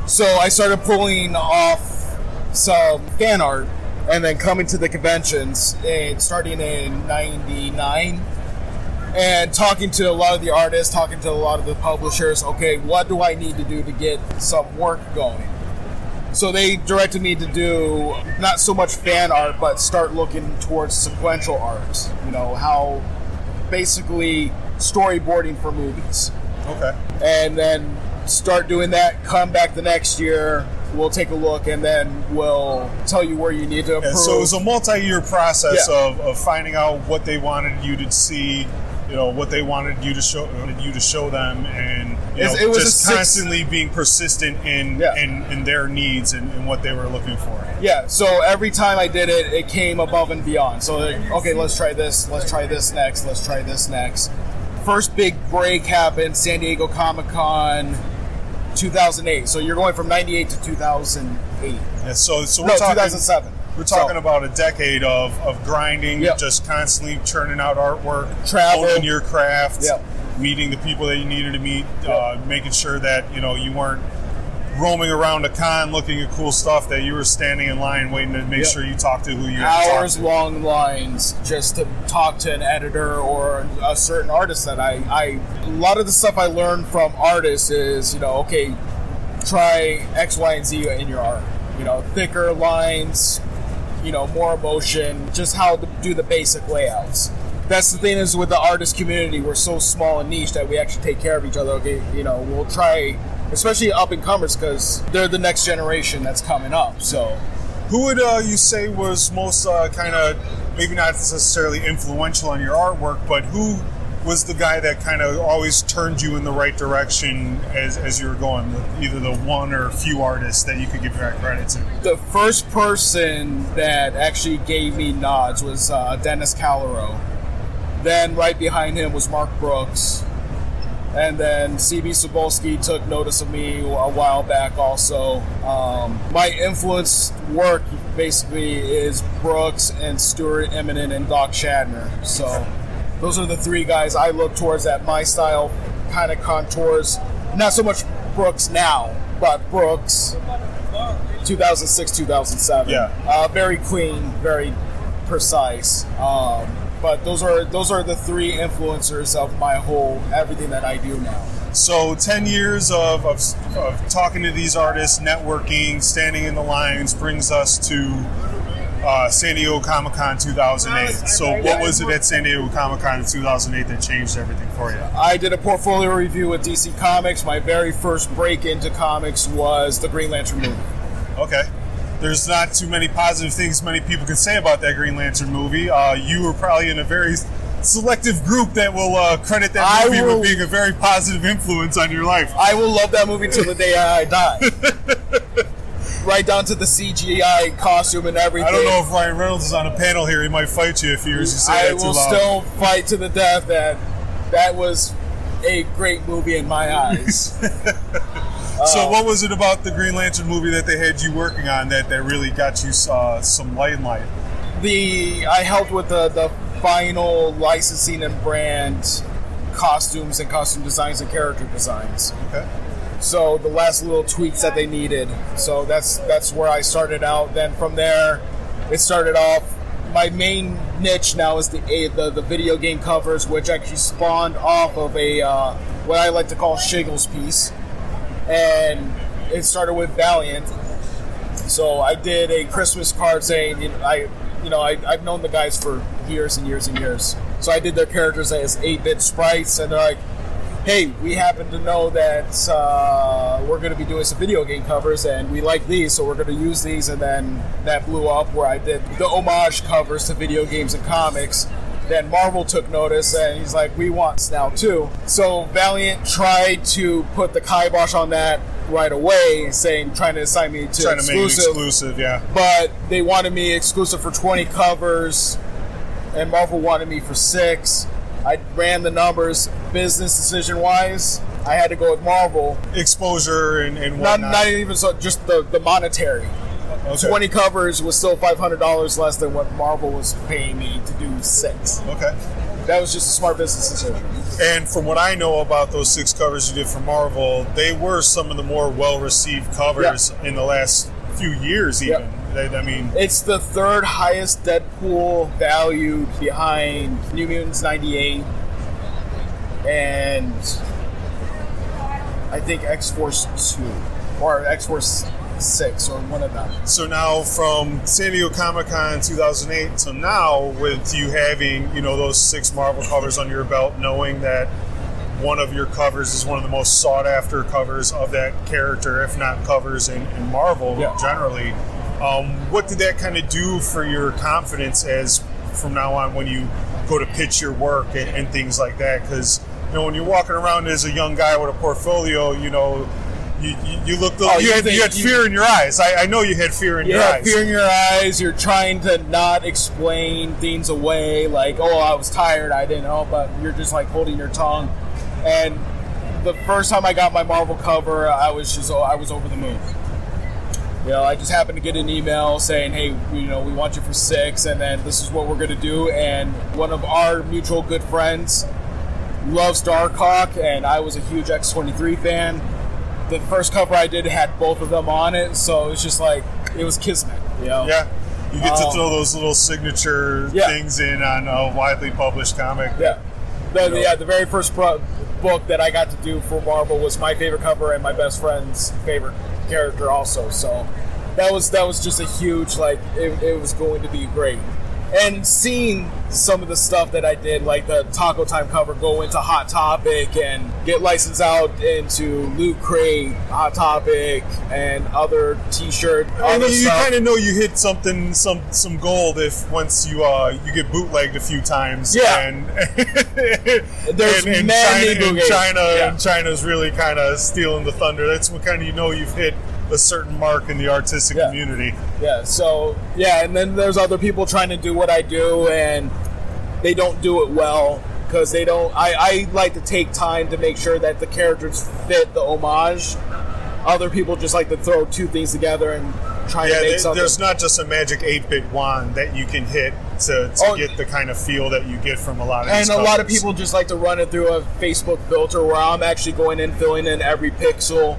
So I started pulling off some fan art and then coming to the conventions and starting in 99 and talking to a lot of the artists, talking to a lot of the publishers. Okay, what do I need to do to get some work going? So they directed me to do not so much fan art, but start looking towards sequential art. How basically storyboarding for movies. Okay. And then start doing that, come back the next year, we'll take a look, and then we'll tell you where you need to improve. So it was a multi-year process of finding out what they wanted you to see, what they wanted you to show them, and it was just constantly being persistent in their needs and what they were looking for. Yeah, so every time I did it, it came above and beyond. So, okay, let's try this next, let's try this next. First big break happened, San Diego Comic-Con, 2008. So you're going from 98 to 2008. Yeah, so we're talking 2007. We're talking about a decade of grinding, just constantly churning out artwork, travel, owning your craft, meeting the people that you needed to meet, making sure that you weren't roaming around a con looking at cool stuff, that you were standing in line waiting to make sure you talked to who you hours-long lines just to talk to an editor or a certain artist that a lot of the stuff I learned from artists is, okay, try X, Y, and Z in your art. Thicker lines, more emotion, just how to do the basic layouts. That's the thing is with the artist community, we're so small and niche that we actually take care of each other. Okay, we'll try, especially up-and-comers, because they're the next generation that's coming up. So Who would you say was most kind of, maybe not necessarily influential on your artwork, but who was the guy that kind of always turned you in the right direction as you were going? Either the one or few artists that you could give that credit to? The first person that actually gave me nods was Dennis Calero. Then right behind him was Mark Brooks. And then C.B. Sobolski took notice of me a while back also. My influence work basically is Brooks and Stuart Eminem and Doc Shadner. So those are the three guys I look towards that my style kind of contours. Not so much Brooks now, but Brooks 2006, 2007. Yeah. Very clean, very precise. But those are the three influencers of my whole everything that I do now. So 10 years of talking to these artists, networking, standing in the lines brings us to San Diego Comic-Con 2008. So what was it at San Diego Comic-Con in 2008 that changed everything for you? I did a portfolio review with DC Comics. My very first break into comics was the Green Lantern movie. Okay. There's not too many positive things many people can say about that Green Lantern movie. You were probably in a very selective group that will credit that movie with being a very positive influence on your life. I will love that movie till the day I die. Right down to the CGI costume and everything. I don't know if Ryan Reynolds is on a panel here. He might fight you if you say that too loud. I will still fight to the death that was a great movie in my eyes. So what was it about the Green Lantern movie that they had you working on that really got you some limelight? I helped with the final licensing and brand costumes and costume designs and character designs. Okay. So the last little tweaks that they needed. So that's where I started out. Then from there, it started off. My main niche now is the video game covers, which actually spawned off of a what I like to call Shiggles piece. And it started with Valiant. So I did a Christmas card saying, I've known the guys for years and years and years. So I did their characters as 8-bit sprites, and they're like, hey, we happen to know that we're going to be doing some video game covers, and we like these, so we're going to use these. And then that blew up where I did the homage covers to video games and comics. Then Marvel took notice, and he's like, we want now too. So Valiant tried to put the kibosh on that right away, trying to assign me to exclusive. Trying to make it exclusive, yeah. But they wanted me exclusive for 20 covers, and Marvel wanted me for 6. I ran the numbers, business decision-wise, I had to go with Marvel. Exposure and whatnot. Not even so, just the monetary. Okay. 20 covers was still $500 less than what Marvel was paying me to do 6. Okay. That was just a smart business decision. And from what I know about those 6 covers you did for Marvel, they were some of the more well-received covers in the last few years even. Yep. It's the 3rd highest Deadpool valued behind New Mutants 98 and I think X-Force 2 or X-Force 6 or one of them. So now from San Diego Comic-Con 2008 to now, with you having those 6 Marvel covers on your belt, knowing that one of your covers is one of the most sought after covers of that character, if not covers in Marvel generally, what did that kind of do for your confidence as from now on when you go to pitch your work and things like that? Because when you're walking around as a young guy with a portfolio, you looked. You had fear in your eyes. I know you had fear in your eyes. Yeah, fear in your eyes. You're trying to not explain things away, like, "Oh, I was tired. I didn't know," but you're just like holding your tongue. And the first time I got my Marvel cover, I was over the moon. I just happened to get an email saying, "Hey, we want you for 6, and then this is what we're going to do." And one of our mutual good friends loves Darkhawk, and I was a huge X-23 fan. The first cover I did had both of them on it, so it was just like, it was kismet, Yeah, you get to throw those little signature things in on a widely published comic. Yeah. The very first book that I got to do for Marvel was my favorite cover and my best friend's favorite character also, so that was just a huge, it was going to be great. And seeing some of the stuff that I did, like the Taco Time cover, go into Hot Topic and get licensed out into Loot Crate, Hot Topic, and other T-shirt. And you kind of know you hit something, some gold if once you get bootlegged a few times. Yeah. And there's many bootlegs. And China's really kind of stealing the thunder. That's what kind of you've hit a certain mark in the artistic community. Yeah, so, and then there's other people trying to do what I do, and they don't do it well, because they don't, I like to take time to make sure that the characters fit the homage. Other people just like to throw two things together and try to make something. There's not just a magic 8-bit wand that you can hit to get the kind of feel that you get from a lot of these And a covers. lot of people just like to run it through a Facebook filter where I'm actually going in, filling in every pixel.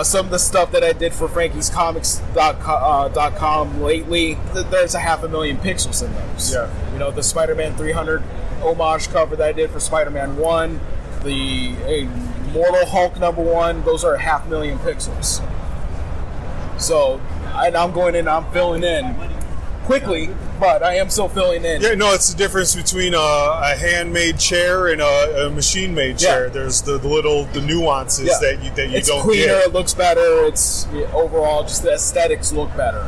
Some of the stuff that I did for Frankie'sComics.com lately, there's 500,000 pixels in those. Yeah. The Spider-Man 300 homage cover that I did for Spider-Man 1, the Immortal Hulk #1, those are 500,000 pixels. So, I'm going in, I'm filling in quickly, but I am still filling in. Yeah, no, it's the difference between a handmade chair and a machine-made chair. There's the nuances that you it's don't cleaner, get. it looks better, it's overall just the aesthetics look better.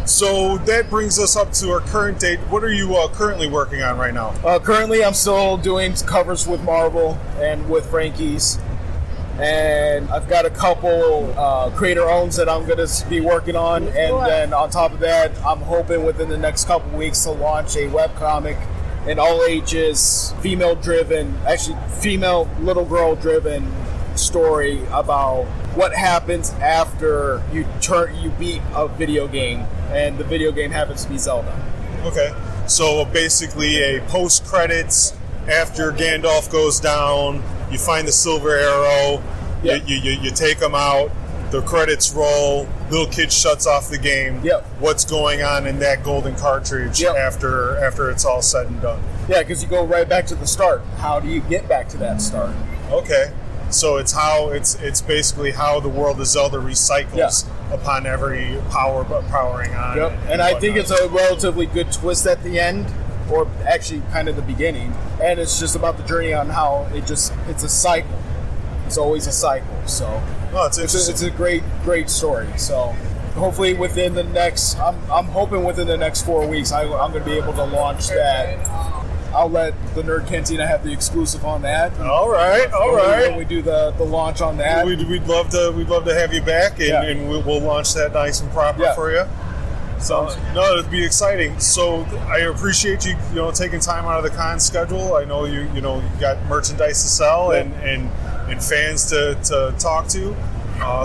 So that brings us up to our current date. What are you currently working on right now? Currently, I'm still doing covers with Marvel and with Frankie's. And I've got a couple creator owns that I'm going to be working on. And then on top of that, I'm hoping within the next couple weeks to launch a webcomic, an all ages, female little girl driven story about what happens after you beat a video game, and the video game happens to be Zelda. Okay. So basically a post-credits, after Gandalf goes down, you find the silver arrow, you take them out, the credits roll, little kid shuts off the game. Yep. What's going on in that golden cartridge after it's all said and done? Yeah, because you go right back to the start. How do you get back to that start? Okay. So it's basically how the world of Zelda recycles upon every powering on. Yep. And I think it's a relatively good twist at the end, or actually kind of the beginning. And it's just about the journey on how it's a cycle. It's always a cycle. So it's a great story. So hopefully within the next, I'm hoping within the next 4 weeks, I'm going to be able to launch that. I'll let the Nerd Cantina have the exclusive on that. All right. When we do the launch on that, we'd love to have you back, and we'll launch that nice and proper for you. So it'd be exciting. So I appreciate you taking time out of the con schedule. I know you got merchandise to sell and fans to talk to.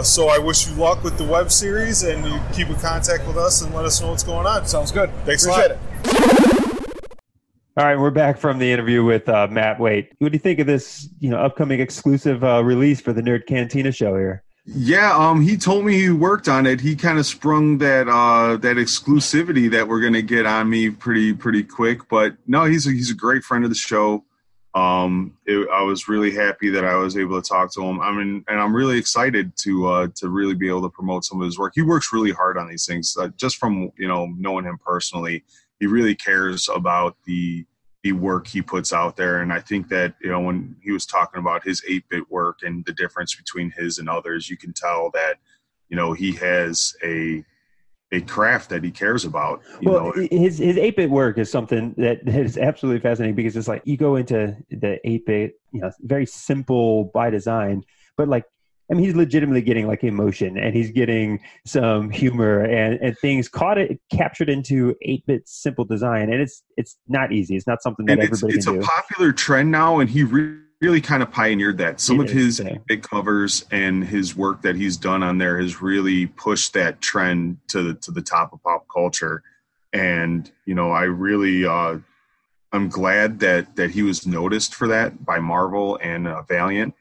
So I wish you luck with the web series, and you keep in contact with us and let us know what's going on. Sounds good. Thanks a lot. lot. All right, we're back from the interview with Matt Waite. What do you think of this, upcoming exclusive release for the Nerd Cantina Show here? Yeah, he told me he worked on it. He kind of sprung that exclusivity that we're gonna get on me pretty quick. But no, he's a great friend of the show. I was really happy that I was able to talk to him. And I'm really excited to really be able to promote some of his work. He works really hard on these things. Just from knowing him personally, he really cares about the work he puts out there. And I think that, when he was talking about his 8-bit work and the difference between his and others, you can tell that, he has a craft that he cares about. His 8-bit work is something that is absolutely fascinating, because it's like you go into the 8-bit, very simple by design, but he's legitimately getting emotion, and he's getting some humor and things captured into 8-bit simple design. And it's not easy. It's not something that everybody can do. It's a popular trend now, and he really kind of pioneered that. Some of his 8-bit covers and his work that he's done on there has really pushed that trend to the top of pop culture. And, I really, I'm glad that he was noticed for that by Marvel and Valiant.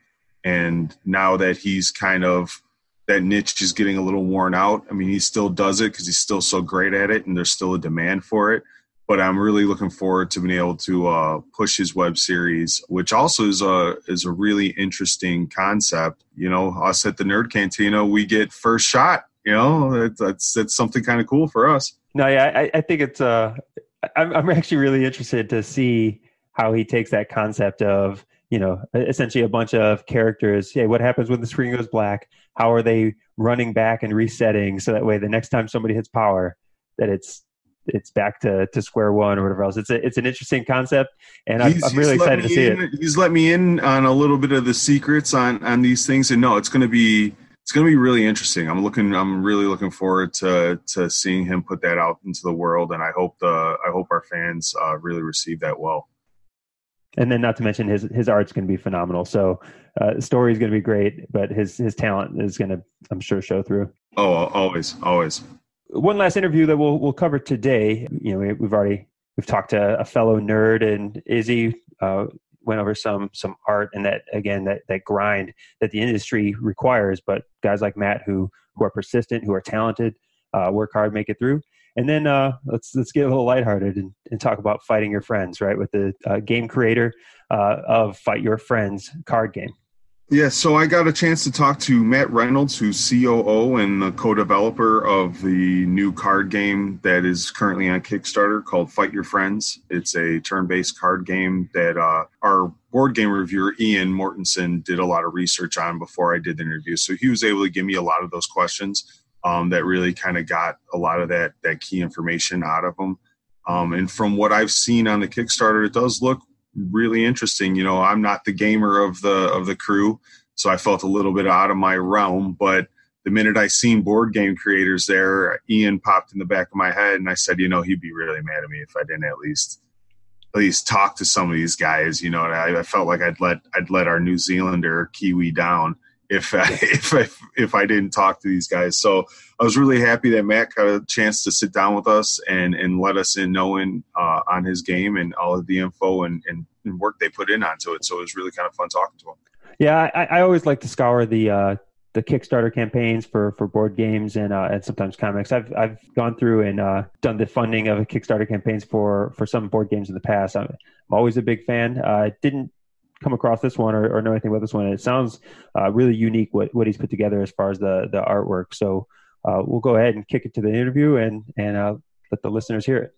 And now that he's that niche is getting a little worn out. I mean, he still does it because he's still so great at it, and there's still a demand for it. But I'm really looking forward to being able to push his web series, which also is a really interesting concept. Us at the Nerd Cantina, we get first shot. That's something kind of cool for us. No, yeah, I think it's. I I'm actually really interested to see how he takes that concept of, essentially a bunch of characters. Hey, what happens when the screen goes black? How are they running back and resetting so that way the next time somebody hits power, that it's back to square one or whatever else. It's an interesting concept, and I'm really excited to see it. He's let me in on a little bit of the secrets on these things, and no, it's going to be really interesting. I'm really looking forward to seeing him put that out into the world, and I hope our fans really receive that well. And then, not to mention, his art's going to be phenomenal. So, the story is going to be great, but his talent is going to, I'm sure, show through. Oh, always. One last interview that we'll cover today. We've talked to a fellow nerd, and Izzy went over some art and that grind that the industry requires. But guys like Matt who are persistent, who are talented, work hard, make it through. And then let's get a little lighthearted and talk about fighting your friends, right? With the game creator of Fight Your Friends card game. Yeah, so I got a chance to talk to Matt Reynolds, who's COO and the co-developer of the new card game that is currently on Kickstarter called Fight Your Friends. It's a turn-based card game that our board game reviewer, Ian Mortensen, did a lot of research on before I did the interview. So he was able to give me a lot of those questions that really kind of got a lot of that key information out of them. And from what I've seen on the Kickstarter, it does look really interesting. I'm not the gamer of the crew, so I felt a little bit out of my realm, but the minute I seen board game creators there, Ian popped in the back of my head, and I said, he'd be really mad at me if I didn't at least talk to some of these guys. And I felt like I'd let our New Zealander Kiwi down if I didn't talk to these guys. So I was really happy that Matt got a chance to sit down with us and let us in knowing on his game and all of the info and work they put in onto it. So it was really kind of fun talking to him. Yeah, I always like to scour the Kickstarter campaigns for board games and sometimes comics. I've gone through and done the funding of Kickstarter campaigns for some board games in the past. I'm always a big fan. Didn't come across this one or know anything about this one. It sounds really unique what he's put together as far as the artwork. So we'll go ahead and kick it to the interview and let the listeners hear it.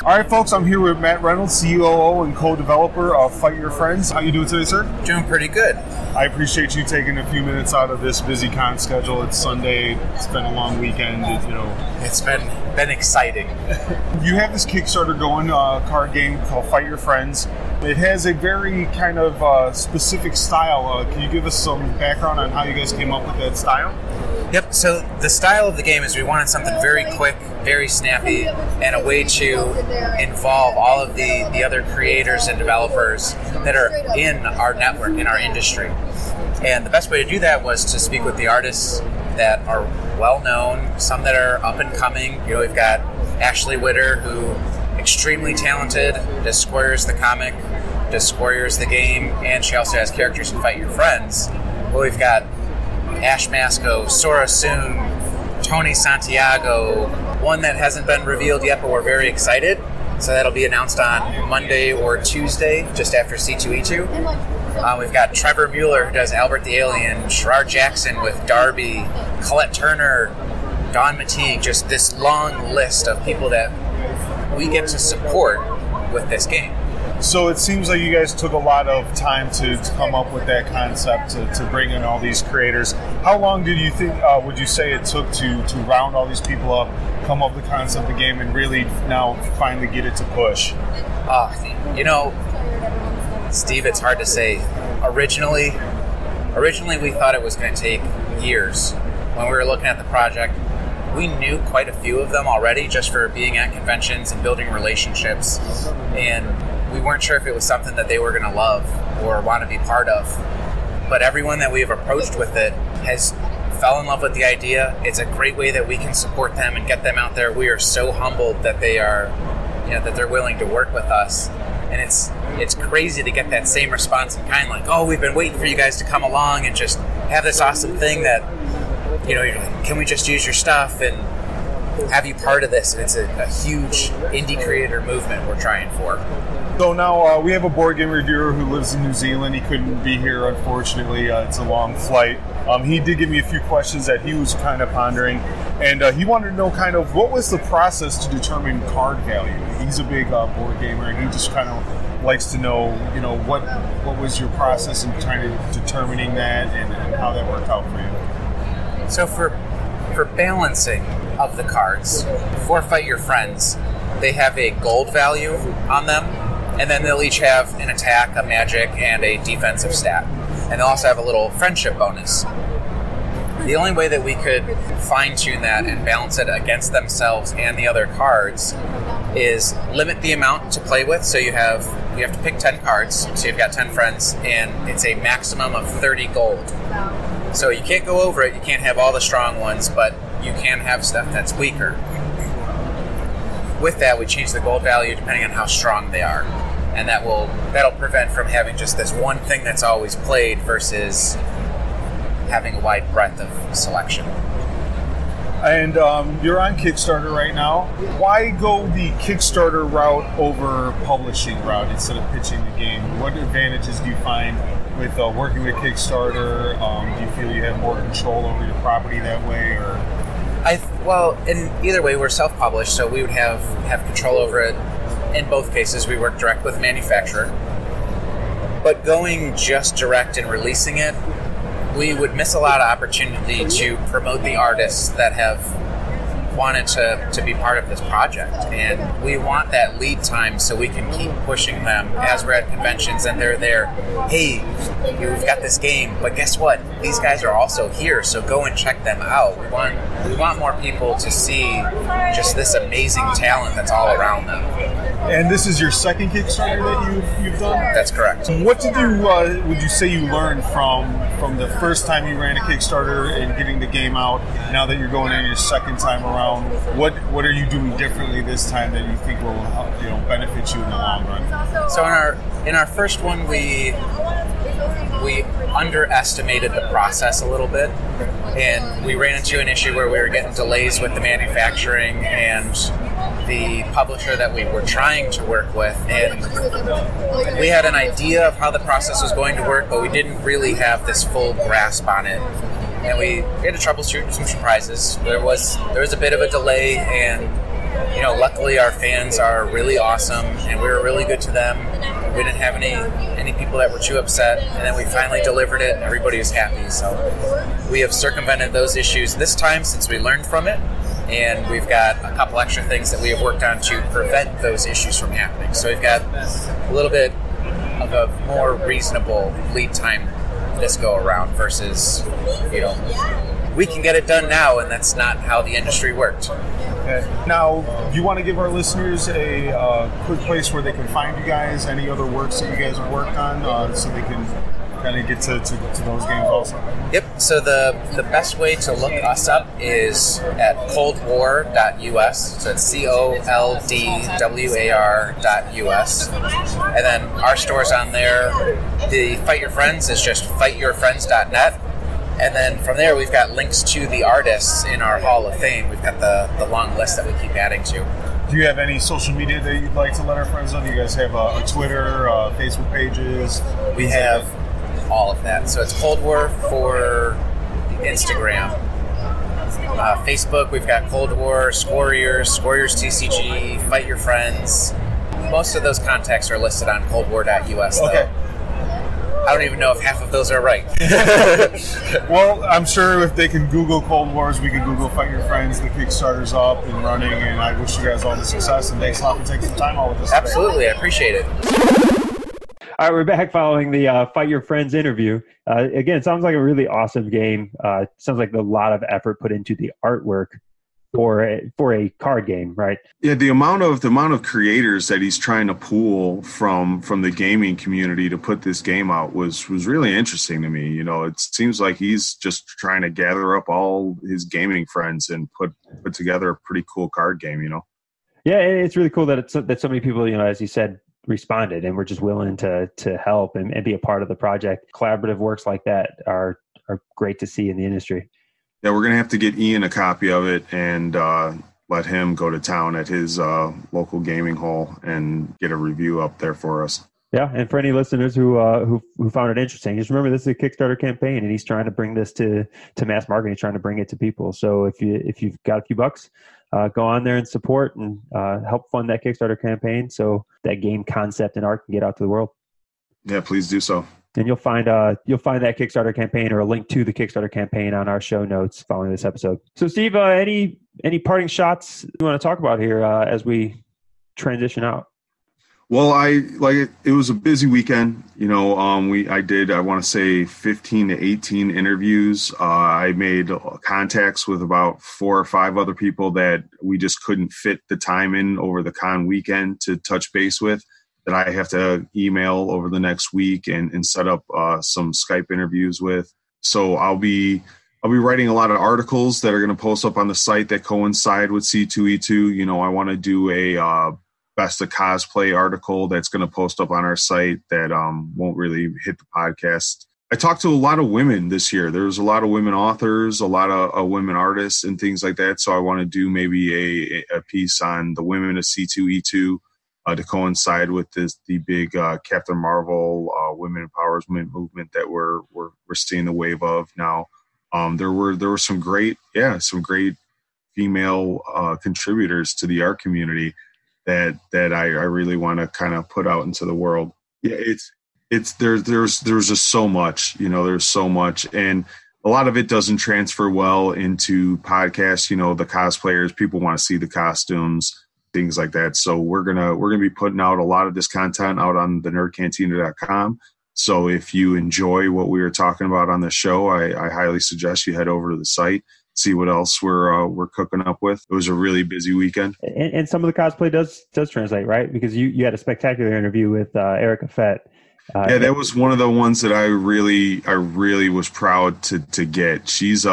All right, folks, I'm here with Matt Reynolds, COO and co-developer of Fight Your Friends. How you doing today, sir? Doing pretty good. I appreciate you taking a few minutes out of this busy con schedule. It's Sunday. It's been a long weekend. It's been exciting. You have this Kickstarter going, card game called Fight Your Friends. It has a very kind of specific style. Can you give us some background on how you guys came up with that style? Yep, so the style of the game is we wanted something very quick, very snappy, and a way to involve all of the other creators and developers that are in our network, in our industry. And the best way to do that was to speak with the artists that are well-known, some that are up-and-coming. We've got Ashley Witter, who extremely talented, does Squares the comic, does Squares the game, and she also has characters in Fight Your Friends. Well, we've got Ash Masco, Sora Soon, Tony Santiago, one that hasn't been revealed yet, but we're very excited. So that'll be announced on Monday or Tuesday, just after C2E2. We've got Trevor Mueller, who does Albert the Alien, Sherrard Jackson with Darby, Colette Turner, Dawn Mateague, just this long list of people that we get to support with this game. So it seems like you guys took a lot of time to come up with that concept, to bring in all these creators. How long did you think, would you say it took to round all these people up, come up with the concept of the game, and really now finally get it to push? Steve, it's hard to say. Originally we thought it was going to take years. When we were looking at the project, we knew quite a few of them already just for being at conventions and building relationships. And we weren't sure if it was something that they were going to love or want to be part of. But everyone that we have approached with it has fell in love with the idea. It's a great way that we can support them and get them out there. We are so humbled that they are, that they're willing to work with us. And it's crazy to get that same response and kind of like, oh, we've been waiting for you guys to come along and just have this awesome thing that, can we just use your stuff and have you part of this? And it's a huge indie creator movement we're trying for. So now we have a board game reviewer who lives in New Zealand. He couldn't be here, unfortunately. It's a long flight. He did give me a few questions that he was kind of pondering, and he wanted to know kind of what was the process to determine card value. He's a big board gamer, and he just kind of likes to know, what was your process in trying to determining that, and how that worked out for you. So for balancing of the cards, for Fight Your Friends, they have a gold value on them, and then they'll each have an attack, a magic, and a defensive stat. And they'll also have a little friendship bonus. The only way that we could fine-tune that and balance it against themselves and the other cards is limit the amount to play with. So you have to pick 10 cards, so you've got 10 friends, and it's a maximum of 30 gold. So you can't go over it, you can't have all the strong ones, but you can have stuff that's weaker. With that, we change the gold value depending on how strong they are. And that'll prevent from having just this one thing that's always played versus having a wide breadth of selection. And you're on Kickstarter right now. Why go the Kickstarter route over publishing route instead of pitching the game? What advantages do you find with working with Kickstarter? Do you feel you have more control over your property that way, or? Well, in either way, we're self-published, so we would have control over it. In both cases, we work direct with the manufacturer. But going just direct and releasing it, we would miss a lot of opportunity to promote the artists that have wanted to be part of this project. And we want that lead time so we can keep pushing them as we're at conventions and they're there. Hey, we've got this game, but guess what? These guys are also here, so go and check them out. We want more people to see just this amazing talent that's all around them. And this is your second Kickstarter that you've done? That's correct. What did would you say you learned from the first time you ran a Kickstarter and getting the game out, now that you're going in your second time around? What are you doing differently this time that you think will benefit you in the long run? So in our first one, we underestimated the process a little bit, and we ran into an issue where we were getting delays with the manufacturing and the publisher that we were trying to work with, and we had an idea of how the process was going to work, but we didn't really have this full grasp on it, and we had to troubleshoot some surprises. There was a bit of a delay, and luckily our fans are really awesome, and we were really good to them. We didn't have any people that were too upset, and then we finally delivered it, and everybody was happy. So we have circumvented those issues this time since we learned from it, and we've got a couple extra things that we have worked on to prevent those issues from happening. So we've got a little bit of a more reasonable lead time this go around versus, we can get it done now, and that's not how the industry worked. Okay. Now, do you want to give our listeners a quick place where they can find you guys, any other works that you guys have worked on, so they can kind of get to those games also? Yep, so the best way to look us up is at coldwar.us, so it's coldwar.us, and then our store's on there. The Fight Your Friends is just fightyourfriends.net, and then from there we've got links to the artists in our Hall of Fame. We've got the long list that we keep adding to. Do you have any social media that you'd like to let our friends know? Do you guys have a Twitter, Facebook pages? We have all of that. So it's Cold War for Instagram. Facebook, we've got Cold War, Squarriors TCG, Fight Your Friends. Most of those contacts are listed on coldwar.us, though. Okay. I don't even know if half of those are right. Well, I'm sure if they can Google Cold Wars, we can Google Fight Your Friends. The Kickstarter's up and running, and I wish you guys all the success, and thanks a lot for taking some time all with us today. Absolutely, I appreciate it. All right, we're back following the Fight Your Friends interview. Again, it sounds like a really awesome game. It sounds like a lot of effort put into the artwork for a card game, right? Yeah, the amount of creators that he's trying to pool from the gaming community to put this game out was really interesting to me. It seems like he's just trying to gather up all his gaming friends and put together a pretty cool card game. Yeah, and it's really cool that that so many people, as you said, responded and were just willing to help and be a part of the project. Collaborative works like that are great to see in the industry. Yeah, we're going to have to get Ian a copy of it and let him go to town at his local gaming hall and get a review up there for us. Yeah, and for any listeners who found it interesting, just remember this is a Kickstarter campaign, and he's trying to bring this to mass market. He's trying to bring it to people. So if you've got a few bucks, go on there and support and help fund that Kickstarter campaign, so that game concept and art can get out to the world. Yeah, please do so. And you'll find that Kickstarter campaign or a link to the Kickstarter campaign on our show notes following this episode. So, Steve, any parting shots you want to talk about here as we transition out? Well, it was a busy weekend. I did, I want to say 15 to 18 interviews. I made contacts with about 4 or 5 other people that we just couldn't fit the time in over the con weekend to touch base with, that I have to email over the next week and set up some Skype interviews with. So I'll be writing a lot of articles that are going to post up on the site that coincide with C2E2. I want to do a Best of Cosplay article that's going to post up on our site that won't really hit the podcast. I talked to a lot of women this year. There's a lot of women authors, a lot of women artists and things like that. So I want to do maybe a piece on the women of C2E2 to coincide with the big Captain Marvel women empowerment movement that we're seeing the wave of now. There were some great female contributors to the art community that I really want to kind of put out into the world. Yeah, there's just so much, there's so much, and a lot of it doesn't transfer well into podcasts. The cosplayers, people want to see the costumes, things like that. So we're gonna be putting out a lot of this content out on the nerdcantina.com. So if you enjoy what we were talking about on the show, I highly suggest you head over to the site, see what else we're cooking up with. It was a really busy weekend, and some of the cosplay does translate, right? Because you had a spectacular interview with Erica Fett. Yeah, that was one of the ones that I really was proud to get. She's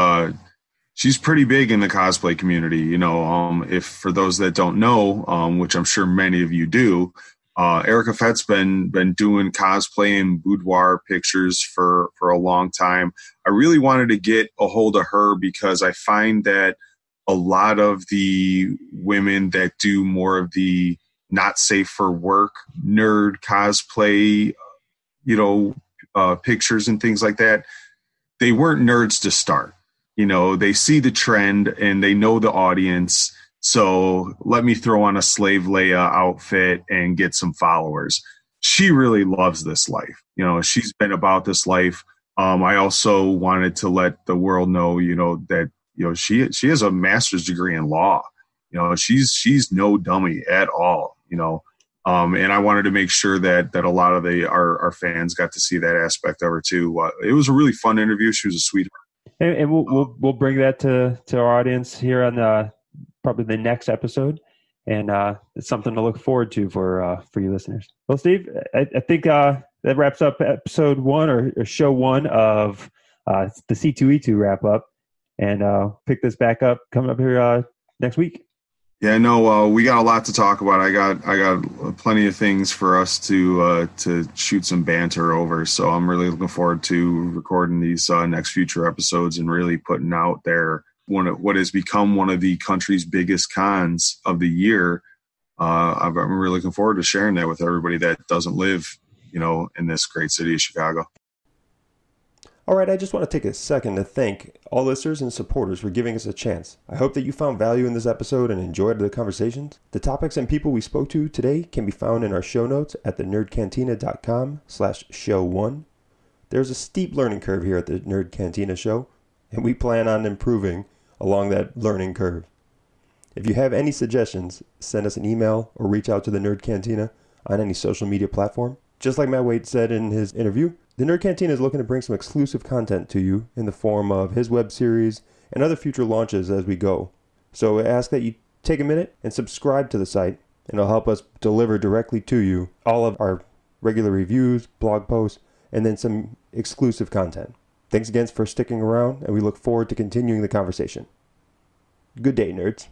pretty big in the cosplay community. If for those that don't know, which I'm sure many of you do, Erica Fett's been doing cosplay and boudoir pictures for a long time. I really wanted to get a hold of her because I find that a lot of the women that do more of the not safe for work nerd cosplay, pictures and things like that, they weren't nerds to start. They see the trend and they know the audience. So let me throw on a Slave Leia outfit and get some followers. She really loves this life. She's been about this life. I also wanted to let the world know, that, she has a master's degree in law. She's no dummy at all, and I wanted to make sure that a lot of our fans got to see that aspect of her too. It was a really fun interview. She was a sweetheart. And we'll bring that to our audience here on probably the next episode, and it's something to look forward to for you listeners. Well, Steve, I think that wraps up episode 1 or show 1 of the C2E2 wrap up, and pick this back up coming up here next week. Yeah, no, we got a lot to talk about. I got plenty of things for us to shoot some banter over. So I'm really looking forward to recording these next future episodes and really putting out there what has become one of the country's biggest cons of the year. I'm really looking forward to sharing that with everybody that doesn't live, in this great city of Chicago. All right, I just want to take a second to thank all listeners and supporters for giving us a chance. I hope that you found value in this episode and enjoyed the conversations. The topics and people we spoke to today can be found in our show notes at thenerdcantina.com/show1. There's a steep learning curve here at the Nerd Cantina Show, and we plan on improving along that learning curve. If you have any suggestions, send us an email or reach out to the Nerd Cantina on any social media platform. Just like Matt Waite said in his interview, the Nerd Cantina is looking to bring some exclusive content to you in the form of his web series and other future launches as we go. So I ask that you take a minute and subscribe to the site, and it'll help us deliver directly to you all of our regular reviews, blog posts, and then some exclusive content. Thanks again for sticking around, and we look forward to continuing the conversation. Good day, nerds.